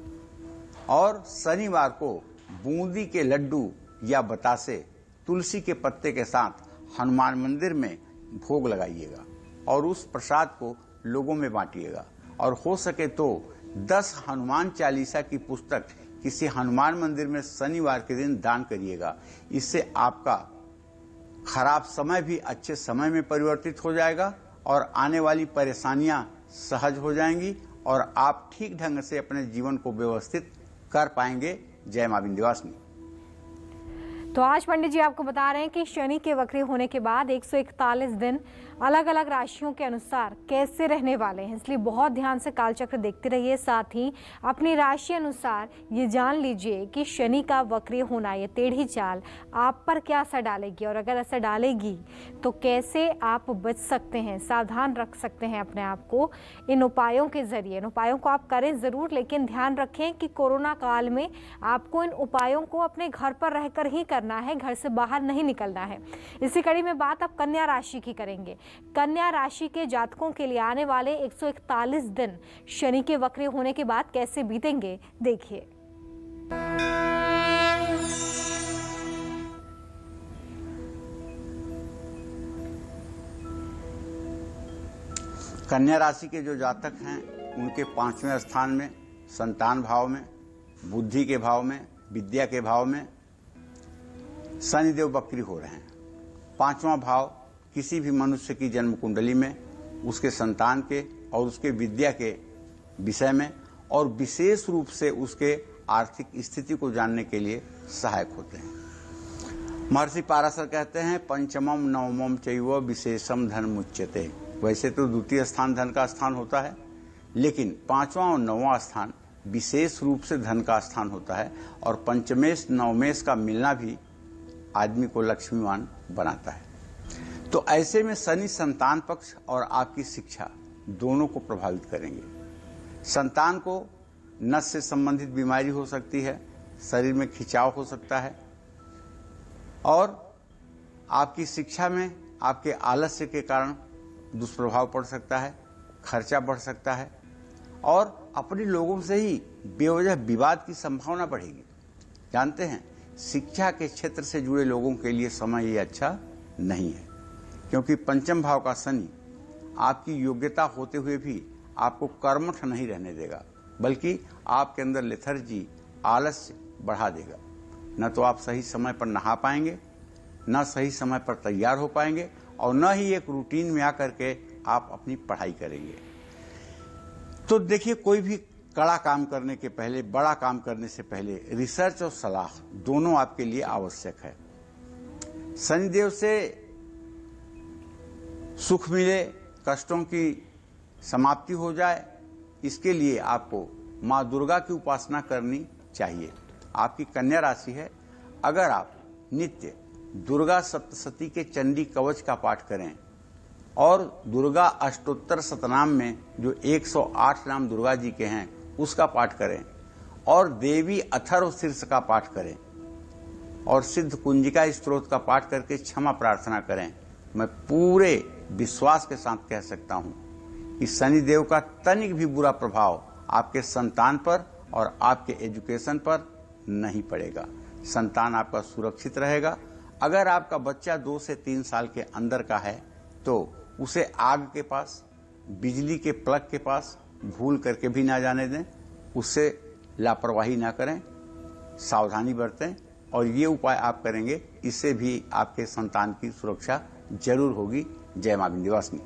C: और शनिवार को बूंदी के लड्डू या बतासे तुलसी के पत्ते के साथ हनुमान मंदिर में भोग लगाइएगा और उस प्रसाद को लोगों में बांटिएगा और हो सके तो 10 हनुमान चालीसा की पुस्तक किसी हनुमान मंदिर में शनिवार के दिन दान करिएगा। इससे आपका खराब समय भी अच्छे समय में परिवर्तित हो जाएगा और आने वाली परेशानियां सहज हो जाएंगी और आप ठीक ढंग से अपने जीवन को व्यवस्थित कर पाएंगे। जय मां विंध्यवासिनी।
B: तो आज पंडित जी आपको बता रहे हैं कि शनि के वक्री होने के बाद 141 दिन अलग अलग राशियों के अनुसार कैसे रहने वाले हैं, इसलिए बहुत ध्यान से कालचक्र देखते रहिए। साथ ही अपनी राशि अनुसार ये जान लीजिए कि शनि का वक्री होना, ये टेढ़ी चाल आप पर क्या असर डालेगी और अगर असर डालेगी तो कैसे आप बच सकते हैं, सावधान रख सकते हैं अपने आप को इन उपायों के जरिए। इन उपायों को आप करें ज़रूर, लेकिन ध्यान रखें कि कोरोना काल में आपको इन उपायों को अपने घर पर रहकर ही करना है, घर से बाहर नहीं निकलना है। इसी कड़ी में बात अब कन्या राशि की करेंगे। कन्या राशि के जातकों के लिए आने वाले 141 दिन शनि के वक्री होने के बाद कैसे बीतेंगे, देखिए।
C: कन्या राशि के जो जातक हैं उनके 5वें स्थान में, संतान भाव में, बुद्धि के भाव में, विद्या के भाव में शनिदेव वक्री हो रहे हैं। 5वां भाव किसी भी मनुष्य की जन्म कुंडली में उसके संतान के और उसके विद्या के विषय में और विशेष रूप से उसके आर्थिक स्थिति को जानने के लिए सहायक होते हैं। महर्षि पाराशर कहते हैं, पंचमम नवमम चैव विशेषम धन मुच्यते। वैसे तो द्वितीय स्थान धन का स्थान होता है, लेकिन 5वां और 9वां स्थान विशेष रूप से धन का स्थान होता है और पंचमेश नवमेश का मिलना भी आदमी को लक्ष्मीवान बनाता है। तो ऐसे में शनि संतान पक्ष और आपकी शिक्षा दोनों को प्रभावित करेंगे। संतान को नस से संबंधित बीमारी हो सकती है, शरीर में खिंचाव हो सकता है और आपकी शिक्षा में आपके आलस्य के कारण दुष्प्रभाव पड़ सकता है, खर्चा बढ़ सकता है और अपने लोगों से ही बेवजह विवाद की संभावना बढ़ेगी। जानते हैं, शिक्षा के क्षेत्र से जुड़े लोगों के लिए समय ये अच्छा नहीं है, क्योंकि पंचम भाव का शनि आपकी योग्यता होते हुए भी आपको कर्मठ नहीं रहने देगा, बल्कि आपके अंदर लेथर्जी, आलस्य बढ़ा देगा। न तो आप सही समय पर नहा पाएंगे, न सही समय पर तैयार हो पाएंगे और न ही एक रूटीन में आकर के आप अपनी पढ़ाई करेंगे। तो देखिए, कोई भी कड़ा काम करने के पहले, बड़ा काम करने से पहले रिसर्च और सलाह दोनों आपके लिए आवश्यक है। शनिदेव से सुख मिले, कष्टों की समाप्ति हो जाए, इसके लिए आपको माँ दुर्गा की उपासना करनी चाहिए। आपकी कन्या राशि है, अगर आप नित्य दुर्गा सप्तशती के चंडी कवच का पाठ करें और दुर्गा अष्टोत्तर शतनाम में जो 108 नाम दुर्गा जी के हैं उसका पाठ करें और देवी अथर्व शीर्ष का पाठ करें और सिद्ध कुंजिका स्तोत्र का पाठ करके क्षमा प्रार्थना करें, मैं पूरे विश्वास के साथ कह सकता हूं कि शनिदेव का तनिक भी बुरा प्रभाव आपके संतान पर और आपके एजुकेशन पर नहीं पड़ेगा। संतान आपका सुरक्षित रहेगा। अगर आपका बच्चा 2 से 3 साल के अंदर का है तो उसे आग के पास, बिजली के प्लग के पास भूल करके भी ना जाने दें, उससे लापरवाही ना करें, सावधानी बरतें और ये उपाय आप करेंगे, इससे भी आपके संतान की सुरक्षा जरूर होगी। जय मां विंध्यवासिनी।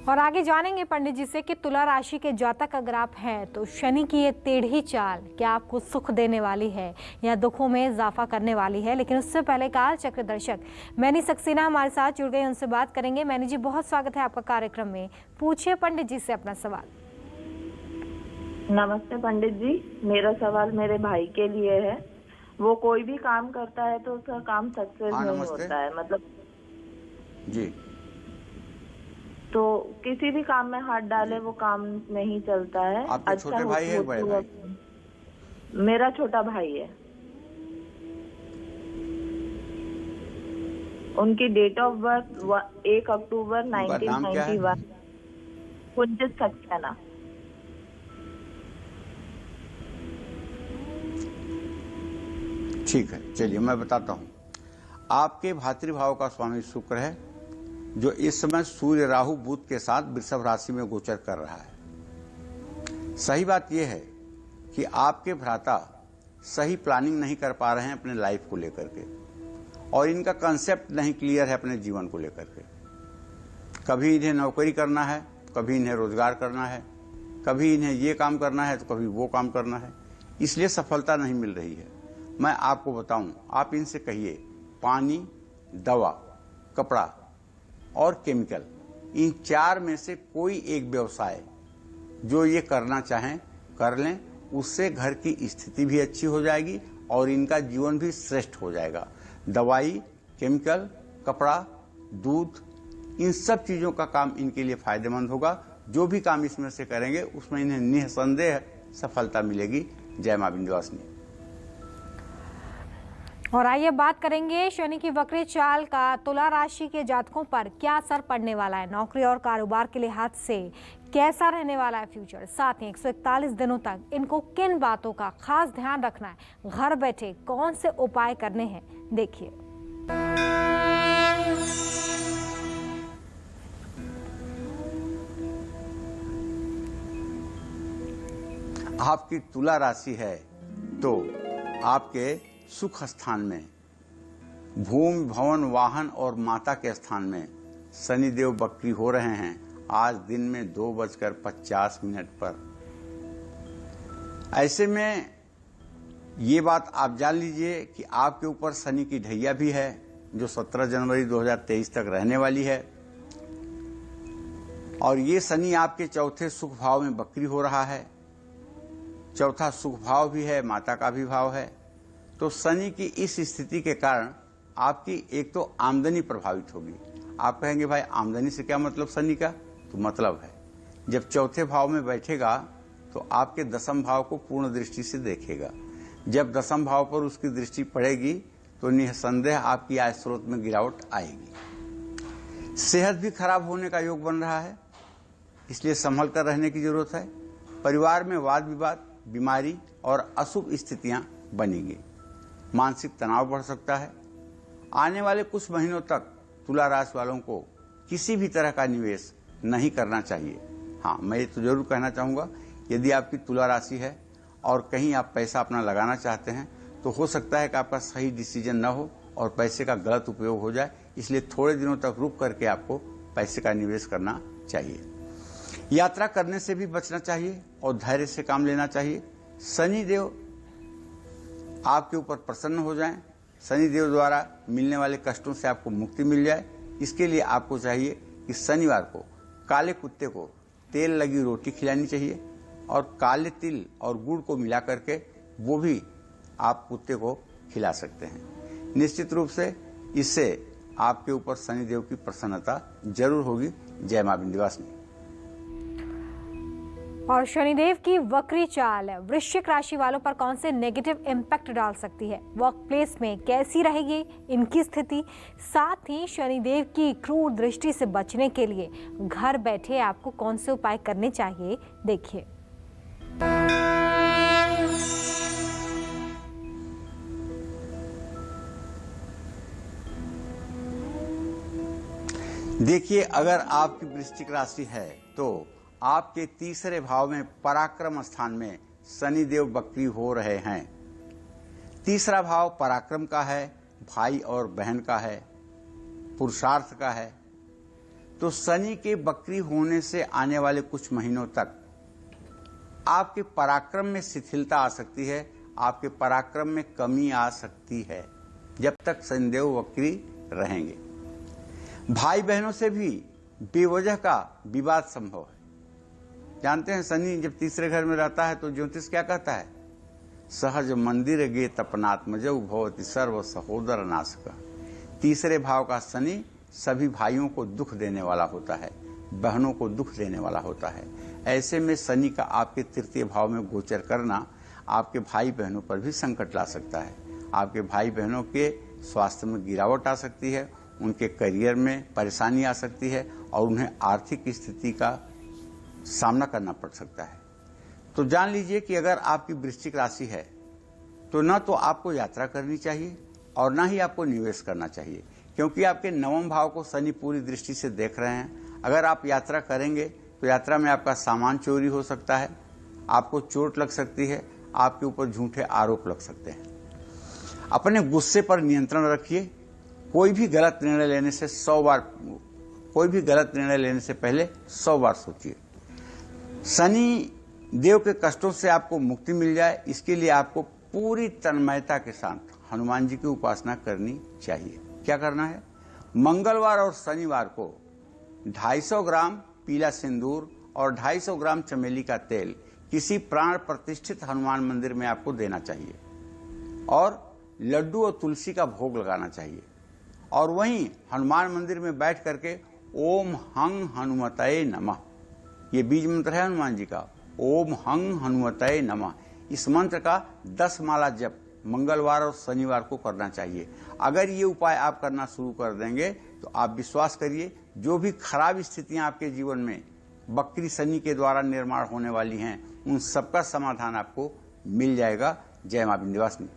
B: और आगे जानेंगे पंडित जी से कि तुला राशि के जातक अगर आप हैं तो शनि की ये टेढ़ी चाल क्या आपको सुख देने वाली है या दुखों में इजाफा करने वाली है। लेकिन उससे पहले काल चक्र दर्शक मैनी सक्सेना हमारे साथ जुड़ गए, उनसे बात करेंगे। मैनी जी, बहुत स्वागत है आपका कार्यक्रम में। पूछिए पंडित जी से अपना सवाल।
G: नमस्ते पंडित जी, मेरा सवाल मेरे भाई के लिए है। वो कोई भी काम करता है तो उसका काम सक्सेस नहीं होता है, मतलब
C: जी,
G: तो किसी भी काम में हाथ डाले वो काम नहीं चलता है।
C: आपके छोटे भाई है, बड़े भाई?
G: मेरा छोटा भाई है। उनकी डेट ऑफ बर्थ 1 अक्टूबर 1991। कुंजित सक्सेना।
C: ठीक है, चलिए मैं बताता हूं। आपके भातृभाव का स्वामी शुक्र है जो इस समय सूर्य, राहु, बुध के साथ वृषभ राशि में गोचर कर रहा है। सही बात यह है कि आपके भ्राता सही प्लानिंग नहीं कर पा रहे हैं अपने लाइफ को लेकर के और इनका कंसेप्ट नहीं क्लियर है अपने जीवन को लेकर के। कभी इन्हें नौकरी करना है, कभी इन्हें रोजगार करना है, कभी इन्हें ये काम करना है तो कभी वो काम करना है, इसलिए सफलता नहीं मिल रही है। मैं आपको बताऊं, आप इनसे कहिए पानी, दवा, कपड़ा और केमिकल, इन 4 में से कोई एक व्यवसाय जो ये करना चाहें कर लें, उससे घर की स्थिति भी अच्छी हो जाएगी और इनका जीवन भी श्रेष्ठ हो जाएगा। दवाई, केमिकल, कपड़ा, दूध, इन सब चीजों का काम इनके लिए फायदेमंद होगा। जो भी काम इसमें से करेंगे उसमें इन्हें निसंदेह सफलता मिलेगी। जय मां विंध्यवासिनी।
B: और आइए बात करेंगे शनि की वक्री चाल का तुला राशि के जातकों पर क्या असर पड़ने वाला है। नौकरी और कारोबार के लिहाज से कैसा रहने वाला है फ्यूचर। साथ ही 141 दिनों तक इनको किन बातों का खास ध्यान रखना है, घर बैठे कौन से उपाय करने हैं, देखिए।
C: आपकी तुला राशि है तो आपके सुख स्थान में, भूमि, भवन, वाहन और माता के स्थान में शनिदेव वक्री हो रहे हैं आज दिन में 2:50 पर। ऐसे में ये बात आप जान लीजिए कि आपके ऊपर शनि की ढैया भी है जो 17 जनवरी 2023 तक रहने वाली है और ये शनि आपके चौथे सुख भाव में वक्री हो रहा है। चौथा सुख भाव भी है, माता का भी भाव है। तो शनि की इस स्थिति के कारण आपकी एक तो आमदनी प्रभावित होगी। आप कहेंगे भाई आमदनी से क्या मतलब शनि का? तो मतलब है जब चौथे भाव में बैठेगा तो आपके दशम भाव को पूर्ण दृष्टि से देखेगा। जब दशम भाव पर उसकी दृष्टि पड़ेगी तो निसंदेह आपकी आय स्रोत में गिरावट आएगी। सेहत भी खराब होने का योग बन रहा है, इसलिए संभल कर रहने की जरूरत है। परिवार में वाद विवाद, बीमारी और अशुभ स्थितियां बनेंगी। मानसिक तनाव बढ़ सकता है। आने वाले कुछ महीनों तक तुला राशि वालों को किसी भी तरह का निवेश नहीं करना चाहिए। हाँ, मैं ये तो जरूर कहना चाहूँगा, यदि आपकी तुला राशि है और कहीं आप पैसा अपना लगाना चाहते हैं तो हो सकता है कि आपका सही डिसीजन न हो और पैसे का गलत उपयोग हो जाए, इसलिए थोड़े दिनों तक रुक करके आपको पैसे का निवेश करना चाहिए। यात्रा करने से भी बचना चाहिए और धैर्य से काम लेना चाहिए। शनि देव आपके ऊपर प्रसन्न हो जाएं, शनि देव द्वारा मिलने वाले कष्टों से आपको मुक्ति मिल जाए। इसके लिए आपको चाहिए कि शनिवार को काले कुत्ते को तेल लगी रोटी खिलानी चाहिए और काले तिल और गुड़ को मिला करके वो भी आप कुत्ते को खिला सकते हैं। निश्चित रूप से इससे आपके ऊपर शनिदेव की प्रसन्नता जरूर होगी। जय मां विंध्यवासिनी।
B: और शनिदेव की वक्री चाल वृश्चिक राशि वालों पर कौन से नेगेटिव इम्पैक्ट डाल सकती है, वर्क प्लेस में कैसी रहेगी इनकी स्थिति, साथ ही शनिदेव की क्रूर दृष्टि से बचने के लिए घर बैठे आपको कौन से उपाय करने चाहिए, देखिए।
C: देखिए, अगर आपकी वृश्चिक राशि है तो आपके तीसरे भाव में पराक्रम स्थान में शनिदेव वक्री हो रहे हैं। तीसरा भाव पराक्रम का है, भाई और बहन का है, पुरुषार्थ का है। तो शनि के वक्री होने से आने वाले कुछ महीनों तक आपके पराक्रम में शिथिलता आ सकती है, आपके पराक्रम में कमी आ सकती है जब तक शनिदेव वक्री रहेंगे। भाई बहनों से भी बेवजह का विवाद संभव है। जानते हैं, शनि जब तीसरे घर में रहता है तो ज्योतिष क्या कहता है, सहज मंदिर गे तपनात्मजौ भवति सर्व सहोदर नाशक। तीसरे भाव का शनि सभी भाइयों को दुख देने वाला होता है, बहनों को दुख देने वाला होता है। ऐसे में शनि का आपके तृतीय भाव में गोचर करना आपके भाई बहनों पर भी संकट ला सकता है। आपके भाई बहनों के स्वास्थ्य में गिरावट आ सकती है, उनके करियर में परेशानी आ सकती है और उन्हें आर्थिक स्थिति का सामना करना पड़ सकता है। तो जान लीजिए कि अगर आपकी वृश्चिक राशि है तो न तो आपको यात्रा करनी चाहिए और न ही आपको निवेश करना चाहिए, क्योंकि आपके नवम भाव को शनि पूरी दृष्टि से देख रहे हैं। अगर आप यात्रा करेंगे तो यात्रा में आपका सामान चोरी हो सकता है, आपको चोट लग सकती है, आपके ऊपर झूठे आरोप लग सकते हैं। अपने गुस्से पर नियंत्रण रखिए। कोई भी गलत निर्णय लेने से पहले 100 बार सोचिए। शनि देव के कष्टों से आपको मुक्ति मिल जाए, इसके लिए आपको पूरी तन्मयता के साथ हनुमान जी की उपासना करनी चाहिए। क्या करना है, मंगलवार और शनिवार को 250 ग्राम पीला सिंदूर और 250 ग्राम चमेली का तेल किसी प्राण प्रतिष्ठित हनुमान मंदिर में आपको देना चाहिए और लड्डू और तुलसी का भोग लगाना चाहिए। और वहीं हनुमान मंदिर में बैठ करके ओम हंग हनुमतये नमः, ये बीज मंत्र है हनुमान जी का, ओम हंग हनुमतये नमः। इस मंत्र का 10 माला जप मंगलवार और शनिवार को करना चाहिए। अगर ये उपाय आप करना शुरू कर देंगे तो आप विश्वास करिए, जो भी खराब स्थितियां आपके जीवन में वक्री शनि के द्वारा निर्माण होने वाली हैं, उन सबका समाधान आपको मिल जाएगा। जय मां विंध्यवासिनी।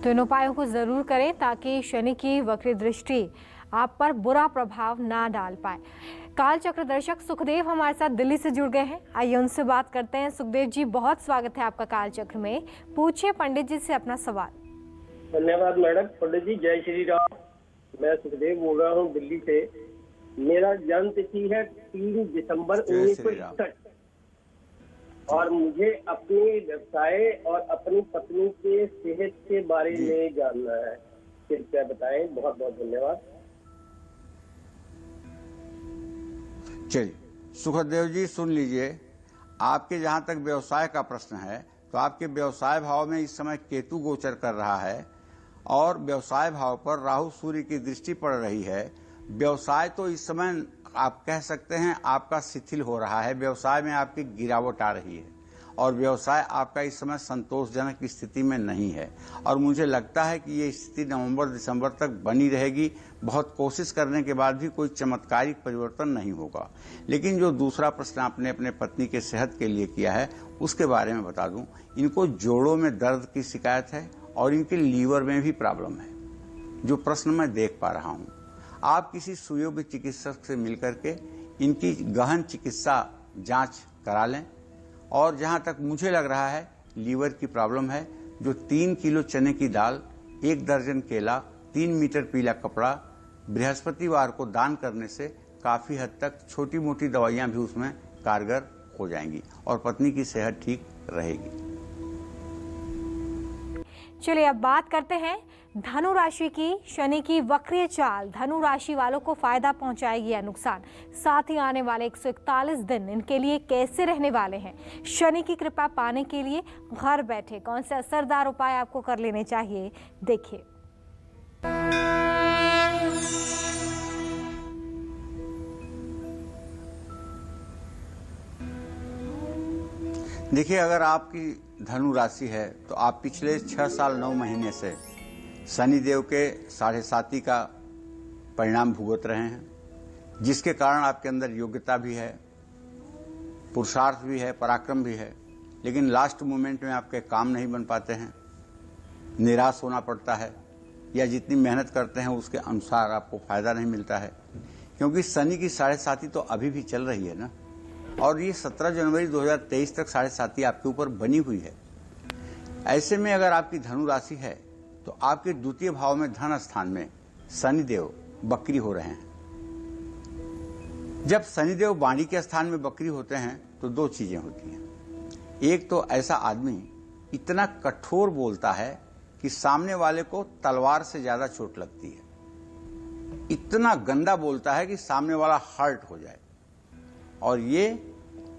B: तो इन उपायों को जरूर करें ताकि शनि की वक्री दृष्टि आप पर बुरा प्रभाव ना डाल पाए। काल चक्र दर्शक सुखदेव हमारे साथ दिल्ली से जुड़ गए हैं, आइए उनसे बात करते हैं। सुखदेव जी, बहुत स्वागत है आपका काल चक्र में। पूछिए पंडित जी से अपना सवाल।
H: धन्यवाद मैडम। पंडित जी जय श्री राम। मैं सुखदेव बोल रहा हूँ दिल्ली से। मेरा जन्म तिथि है 3 दिसंबर 1961 और मुझे अपने व्यवसाय और अपनी पत्नी के सेहत के बारे में जानना है, कृपया बताएं। बहुत बहुत धन्यवाद।
C: चलिए सुखदेव जी, सुन लीजिए, आपके जहां तक व्यवसाय का प्रश्न है तो आपके व्यवसाय भाव में इस समय केतु गोचर कर रहा है और व्यवसाय भाव पर राहु सूर्य की दृष्टि पड़ रही है। व्यवसाय तो इस समय आप कह सकते हैं आपका शिथिल हो रहा है, व्यवसाय में आपकी गिरावट आ रही है और व्यवसाय आपका इस समय संतोषजनक स्थिति में नहीं है और मुझे लगता है कि ये स्थिति नवंबर दिसंबर तक बनी रहेगी। बहुत कोशिश करने के बाद भी कोई चमत्कारिक परिवर्तन नहीं होगा। लेकिन जो दूसरा प्रश्न आपने अपने पत्नी के सेहत के लिए किया है उसके बारे में बता दूं, इनको जोड़ों में दर्द की शिकायत है और इनके लीवर में भी प्रॉब्लम है, जो प्रश्न मैं देख पा रहा हूं। आप किसी सुयोग्य चिकित्सक से मिलकर के इनकी गहन चिकित्सा जांच करा लें और जहां तक मुझे लग रहा है लीवर की प्रॉब्लम है, जो 3 किलो चने की दाल, 1 दर्जन केला, 3 मीटर पीला कपड़ा बृहस्पतिवार को दान करने से काफी हद तक छोटी मोटी दवाइयां भी उसमें कारगर हो जाएंगी और पत्नी की सेहत ठीक रहेगी।
B: चलिए अब बात करते हैं धनु राशि की। शनि की वक्रीय चाल धनु राशि वालों को फायदा पहुंचाएगी या नुकसान, साथ ही आने वाले 141 दिन इनके लिए कैसे रहने वाले हैं। शनि की कृपा पाने के लिए घर बैठे कौन से असरदार उपाय आपको कर लेने चाहिए, देखिए।
C: देखिए, अगर आपकी धनु राशि है तो आप पिछले 6 साल 9 महीने से शनिदेव के 7.5 का परिणाम भुगत रहे हैं, जिसके कारण आपके अंदर योग्यता भी है, पुरुषार्थ भी है, पराक्रम भी है, लेकिन लास्ट मोमेंट में आपके काम नहीं बन पाते हैं, निराश होना पड़ता है, या जितनी मेहनत करते हैं उसके अनुसार आपको फायदा नहीं मिलता है, क्योंकि शनि की 7.5 तो अभी भी चल रही है ना, और ये 17 जनवरी 2023 तक 7.5 आपके ऊपर बनी हुई है। ऐसे में अगर आपकी धनु राशि है तो आपके द्वितीय भाव में धन स्थान में शनिदेव बकरी हो रहे हैं। जब शनिदेव वाणी के स्थान में बकरी होते हैं तो 2 चीजें होती हैं। एक तो ऐसा आदमी इतना कठोर बोलता है कि सामने वाले को तलवार से ज्यादा चोट लगती है, इतना गंदा बोलता है कि सामने वाला हर्ट हो जाए, और ये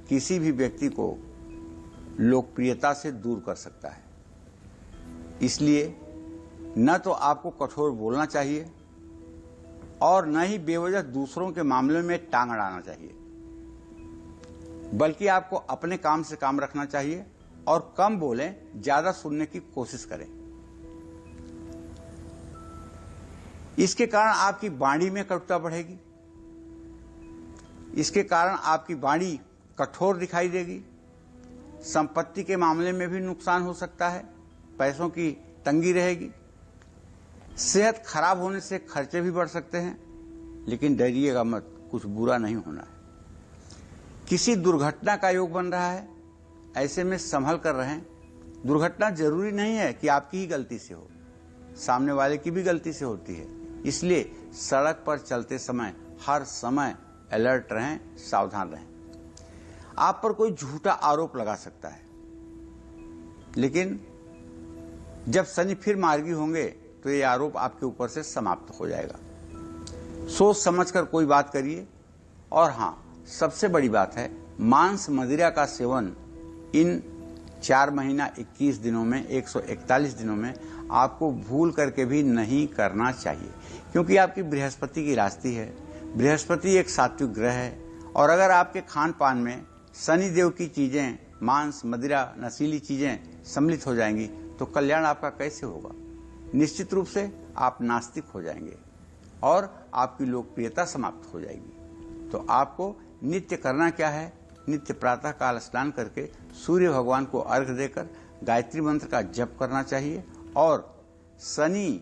C: किसी भी व्यक्ति को लोकप्रियता से दूर कर सकता है। इसलिए न तो आपको कठोर बोलना चाहिए और न ही बेवजह दूसरों के मामले में टांग अड़ाना चाहिए, बल्कि आपको अपने काम से काम रखना चाहिए और कम बोलें, ज्यादा सुनने की कोशिश करें। इसके कारण आपकी वाणी में कटुता बढ़ेगी, इसके कारण आपकी वाणी कठोर दिखाई देगी, संपत्ति के मामले में भी नुकसान हो सकता है, पैसों की तंगी रहेगी, सेहत खराब होने से खर्चे भी बढ़ सकते हैं, लेकिन डरिएगा मत, कुछ बुरा नहीं होना है। किसी दुर्घटना का योग बन रहा है, ऐसे में संभल कर रहें। दुर्घटना जरूरी नहीं है कि आपकी ही गलती से हो, सामने वाले की भी गलती से होती है, इसलिए सड़क पर चलते समय हर समय अलर्ट रहें, सावधान रहें। आप पर कोई झूठा आरोप लगा सकता है, लेकिन जब शनि फिर मार्गी होंगे तो ये आरोप आपके ऊपर से समाप्त हो जाएगा। सोच समझकर कोई बात करिए। और हाँ, सबसे बड़ी बात है, मांस मदिरा का सेवन इन 4 महीना 21 दिनों में 141 दिनों में आपको भूल करके भी नहीं करना चाहिए, क्योंकि आपकी बृहस्पति की राशि है। बृहस्पति एक सात्विक ग्रह है, और अगर आपके खान पान में शनिदेव की चीजें, मांस मदिरा, नशीली चीजें सम्मिलित हो जाएंगी तो कल्याण आपका कैसे होगा। निश्चित रूप से आप नास्तिक हो जाएंगे और आपकी लोकप्रियता समाप्त हो जाएगी। तो आपको नित्य करना क्या है, नित्य प्रातः काल स्नान करके सूर्य भगवान को अर्घ्य देकर गायत्री मंत्र का जप करना चाहिए, और शनि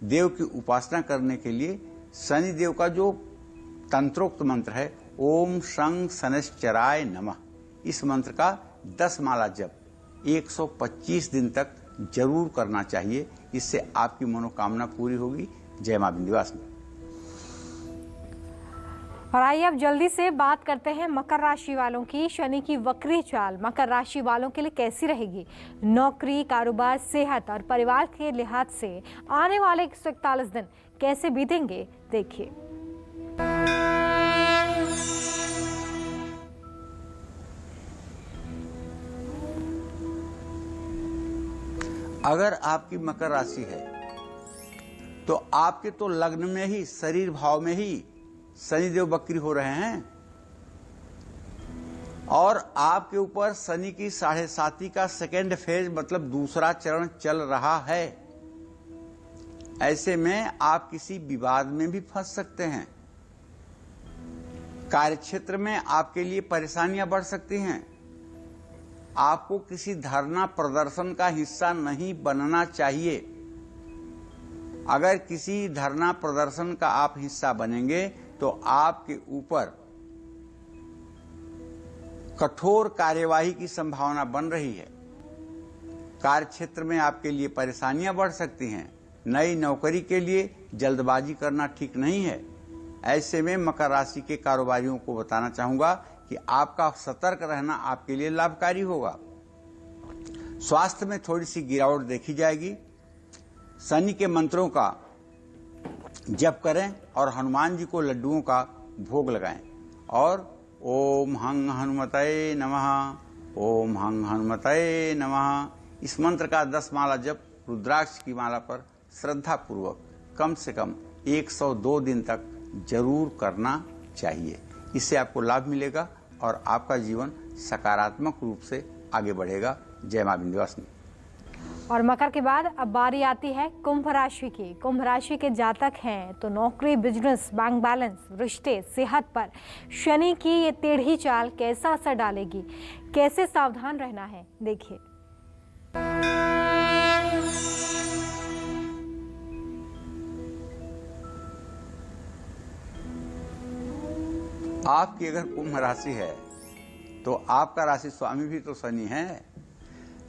C: देव की उपासना करने के लिए शनि देव का जो तंत्रोक्त मंत्र है, ओम शं शनैश्चराय नमः, इस मंत्र का 10 माला जप 125 दिन तक जरूर करना चाहिए। इससे आपकी मनोकामना पूरी होगी। जय मां विंध्यवासिनी।
B: और आइए अब जल्दी से बात करते हैं मकर राशि वालों की। शनि की वक्री चाल मकर राशि वालों के लिए कैसी रहेगी। नौकरी, कारोबार, सेहत और परिवार के लिहाज से आने वाले 141 दिन कैसे बीतेंगे, देखिए।
C: अगर आपकी मकर राशि है तो आपके तो लग्न में ही, शरीर भाव में ही शनिदेव बकरी हो रहे हैं, और आपके ऊपर शनि की 7.5 का सेकेंड फेज मतलब दूसरा चरण चल रहा है। ऐसे में आप किसी विवाद में भी फंस सकते हैं। कार्यक्षेत्र में आपके लिए परेशानियां बढ़ सकती हैं। आपको किसी धरना प्रदर्शन का हिस्सा नहीं बनना चाहिए। अगर किसी धरना प्रदर्शन का आप हिस्सा बनेंगे तो आपके ऊपर कठोर कार्यवाही की संभावना बन रही है। कार्यक्षेत्र में आपके लिए परेशानियां बढ़ सकती हैं। नई नौकरी के लिए जल्दबाजी करना ठीक नहीं है। ऐसे में मकर राशि के कारोबारियों को बताना चाहूंगा कि आपका सतर्क रहना आपके लिए लाभकारी होगा। स्वास्थ्य में थोड़ी सी गिरावट देखी जाएगी। शनि के मंत्रों का जप करें और हनुमान जी को लड्डुओं का भोग लगाएं और ओम हंग हनुमते नमः, ओम हंग हनुमते नमः, इस मंत्र का 10 माला जप रुद्राक्ष की माला पर श्रद्धा पूर्वक कम से कम 102 दिन तक जरूर करना चाहिए। इससे आपको लाभ मिलेगा और आपका जीवन सकारात्मक रूप से आगे बढ़ेगा। जय मां विंध्यवासिनी।
B: और मकर के बाद अब बारी आती है कुंभ राशि की। कुंभ राशि के जातक हैं तो नौकरी, बिजनेस, बैंक बैलेंस, रिश्ते, सेहत पर शनि की ये टेढ़ी चाल कैसा असर डालेगी, कैसे सावधान रहना है, देखिए।
C: आपकी अगर कुंभ राशि है तो आपका राशि स्वामी भी तो शनि है।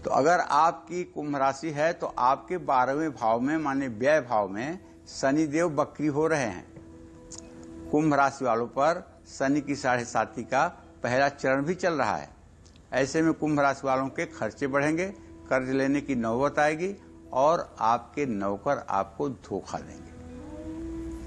C: तो अगर आपकी कुंभ राशि है तो आपके 12वें भाव में माने व्यय भाव में शनि देव वक्री हो रहे हैं। कुंभ राशि वालों पर शनि की 7.5 का पहला चरण भी चल रहा है। ऐसे में कुंभ राशि वालों के खर्चे बढ़ेंगे, कर्ज लेने की नौबत आएगी और आपके नौकर आपको धोखा देंगे।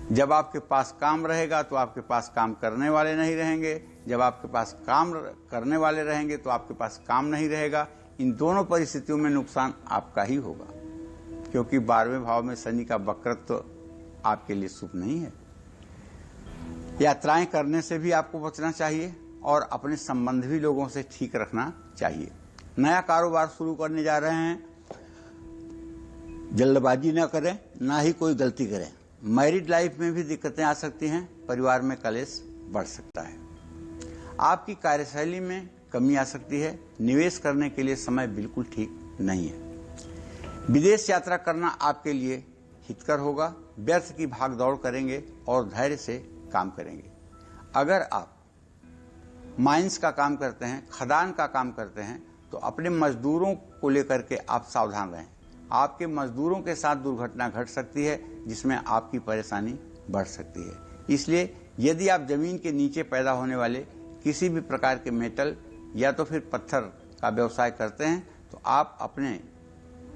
C: जब आपके पास काम रहेगा तो आपके पास काम करने वाले नहीं रहेंगे, जब आपके पास काम करने वाले रहेंगे तो आपके पास काम नहीं रहेगा। इन दोनों परिस्थितियों में नुकसान आपका ही होगा, क्योंकि 12वें भाव में शनि का वक्रत्व आपके लिए शुभ नहीं है। यात्राएं करने से भी आपको बचना चाहिए और अपने संबंध भी लोगों से ठीक रखना चाहिए। नया कारोबार शुरू करने जा रहे हैं, जल्दबाजी न करें, ना ही कोई गलती करें। मैरिड लाइफ में भी दिक्कतें आ सकती हैं, परिवार में कलेश बढ़ सकता है। आपकी कार्यशैली में कमी आ सकती है। निवेश करने के लिए समय बिल्कुल ठीक नहीं है। विदेश यात्रा करना आपके लिए हितकर होगा। व्यर्थ की भाग दौड़ करेंगे और धैर्य से काम करेंगे। अगर आप माइंस का काम करते हैं, खदान का काम करते हैं, तो अपने मजदूरों को लेकर के आप सावधान रहें। आपके मजदूरों के साथ दुर्घटना घट सकती है जिसमें आपकी परेशानी बढ़ सकती है। इसलिए यदि आप जमीन के नीचे पैदा होने वाले किसी भी प्रकार के मेटल या तो फिर पत्थर का व्यवसाय करते हैं तो आप अपने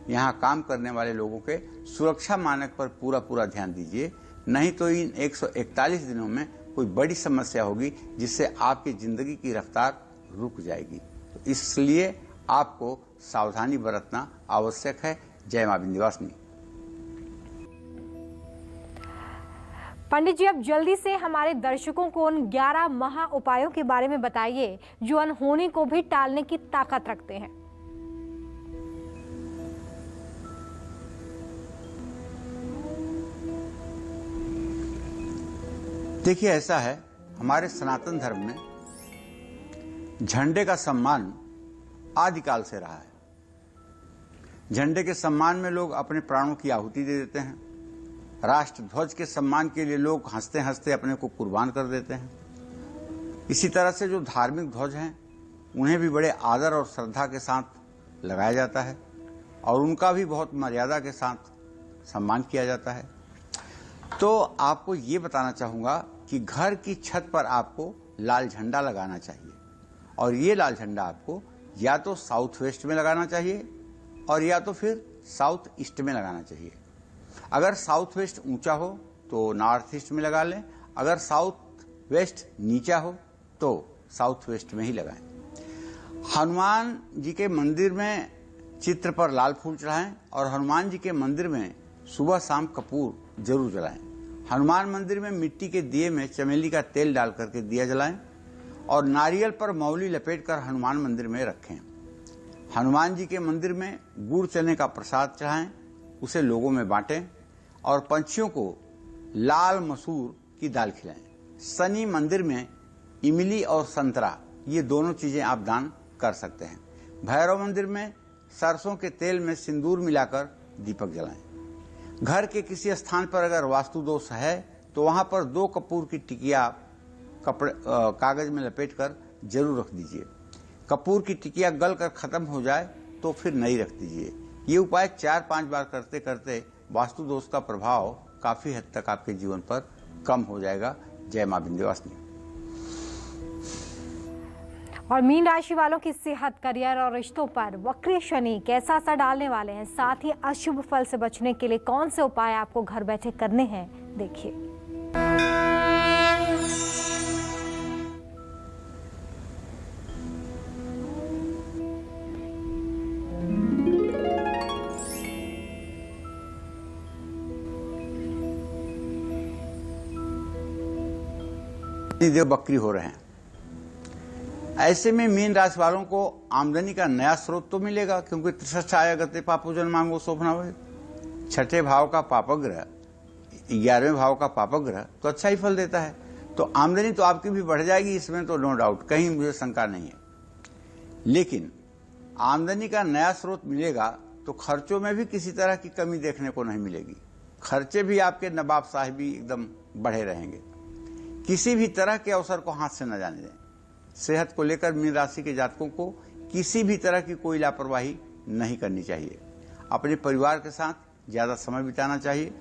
C: यहाँ काम करने वाले लोगों के सुरक्षा मानक पर पूरा ध्यान दीजिए, नहीं तो इन 141 दिनों में कोई बड़ी समस्या होगी जिससे आपकी जिंदगी की रफ्तार रुक जाएगी। तो इसलिए आपको सावधानी बरतना आवश्यक है। जय मां विंध्यवासिनी।
B: पंडित जी, अब जल्दी से हमारे दर्शकों को उन 11 महा उपायों के बारे में बताइए जो अनहोनी को भी टालने की ताकत रखते हैं।
C: देखिए, ऐसा है, हमारे सनातन धर्म में झंडे का सम्मान आदिकाल से रहा है। झंडे के सम्मान में लोग अपने प्राणों की आहुति दे देते हैं। राष्ट्र ध्वज के सम्मान के लिए लोग हंसते हंसते अपने को कुर्बान कर देते हैं। इसी तरह से जो धार्मिक ध्वज हैं उन्हें भी बड़े आदर और श्रद्धा के साथ लगाया जाता है और उनका भी बहुत मर्यादा के साथ सम्मान किया जाता है। तो आपको ये बताना चाहूँगा कि घर की छत पर आपको लाल झंडा लगाना चाहिए और ये लाल झंडा आपको या तो साउथ वेस्ट में लगाना चाहिए और या तो फिर साउथ ईस्ट में लगाना चाहिए। अगर साउथ वेस्ट ऊंचा हो तो नॉर्थ ईस्ट में लगा लें, अगर साउथ वेस्ट नीचा हो तो साउथ वेस्ट में ही लगाएं। हनुमान जी के मंदिर में चित्र पर लाल फूल चढ़ाएं और हनुमान जी के मंदिर में सुबह शाम कपूर जरूर जलाएं। हनुमान मंदिर में मिट्टी के दिए में चमेली का तेल डाल करके दिया जलाएं और नारियल पर मौली लपेटकर हनुमान मंदिर में रखें। हनुमान जी के मंदिर में गुड़ चने का प्रसाद चढ़ाएं, उसे लोगों में बांटें और पंछियों को लाल मसूर की दाल खिलाएं। शनि मंदिर में इमली और संतरा, ये दोनों चीजें आप दान कर सकते हैं। भैरव मंदिर में सरसों के तेल में सिंदूर मिलाकर दीपक जलाएं। घर के किसी स्थान पर अगर वास्तु दोष है तो वहां पर 2 कपूर की टिकिया कागज में लपेटकर जरूर रख दीजिए। कपूर की टिकिया गल कर खत्म हो जाए तो फिर नई रख दीजिए। ये उपाय 4-5 बार करते करते वास्तु दोष का प्रभाव काफी हद तक आपके जीवन पर कम हो जाएगा। जय मां विंध्यवासिनी।
B: और मीन राशि वालों की सेहत, करियर और रिश्तों पर वक्री शनि कैसा असर डालने वाले हैं, साथ ही अशुभ फल से बचने के लिए कौन से उपाय आपको घर बैठे करने हैं, देखिए।
C: देव बकरी हो रहे हैं, ऐसे में मीन राशि वालों को आमदनी का नया स्रोत तो मिलेगा, क्योंकि त्रिषष्ठाय गते पापोजन मांगो शोभना हुए। छठे भाव का पापग्रह, 11वें भाव का पापग्रह तो अच्छा ही फल देता है, तो आमदनी तो आपकी भी बढ़ जाएगी, इसमें तो नो डाउट, कहीं मुझे शंका नहीं है। लेकिन आमदनी का नया स्रोत मिलेगा तो खर्चों में भी किसी तरह की कमी देखने को नहीं मिलेगी। खर्चे भी आपके नवाब साहिबी एकदम बढ़े रहेंगे। किसी भी तरह के अवसर को हाथ से न जाने दें। सेहत को लेकर मीन राशि के जातकों को किसी भी तरह की कोई लापरवाही नहीं करनी चाहिए। अपने परिवार के साथ ज्यादा समय बिताना चाहिए।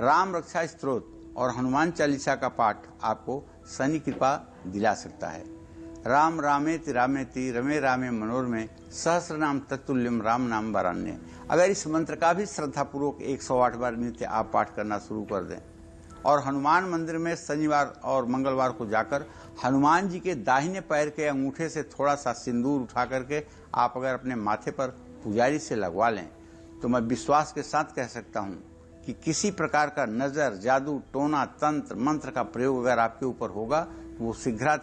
C: राम रक्षा स्तोत्र और हनुमान चालीसा का पाठ आपको शनि कृपा दिला सकता है। राम रामेति रामेति रमे रामे मनोरमे सहस्र नाम तत्तुल्यम राम नाम वरान्य। अगर इस मंत्र का भी श्रद्धापूर्वक 108 बार नित्य आप पाठ करना शुरू कर दें और हनुमान मंदिर में शनिवार और मंगलवार को जाकर हनुमान जी के दाहिने पैर के अंगूठे से थोड़ा सा सिंदूर उठा करके आप अगर अपने माथे पर पुजारी से लगवा लें तो मैं विश्वास के साथ कह सकता हूं कि किसी प्रकार का नजर, जादू, टोना, तंत्र, मंत्र का प्रयोग अगर आपके ऊपर होगा तो वो शीघ्र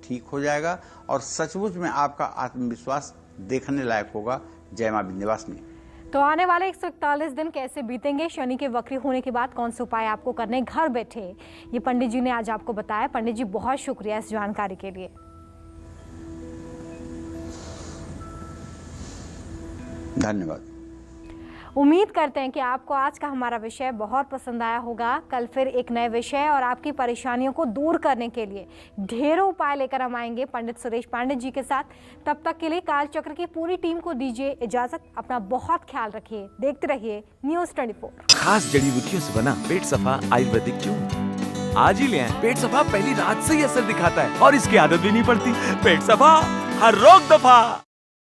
C: ठीक हो जाएगा और सचमुच में आपका आत्मविश्वास देखने लायक होगा। जय मां विंध्यवासिनी।
B: तो आने वाले 141 दिन कैसे बीतेंगे, शनि के वक्री होने के बाद कौन से उपाय आपको करने घर बैठे, ये पंडित जी ने आज आपको बताया। पंडित जी बहुत शुक्रिया इस जानकारी के लिए।
C: धन्यवाद।
B: उम्मीद करते हैं कि आपको आज का हमारा विषय बहुत पसंद आया होगा। कल फिर एक नए विषय और आपकी परेशानियों को दूर करने के लिए ढेरों उपाय लेकर हम आएंगे पंडित सुरेश पांडे जी के साथ। तब तक के लिए कालचक्र की पूरी टीम को दीजिए इजाजत। अपना बहुत ख्याल रखिए, देखते रहिए न्यूज़ 24।
I: खास जड़ी बूटियों से बना पेट सफा आयुर्वेदिक चूर्ण आज ही ले आएं। पेट सफा पहली रात से ही असर दिखाता है और इसकी आदत भी नहीं पड़ती। पेट सफा हर रोग दफा।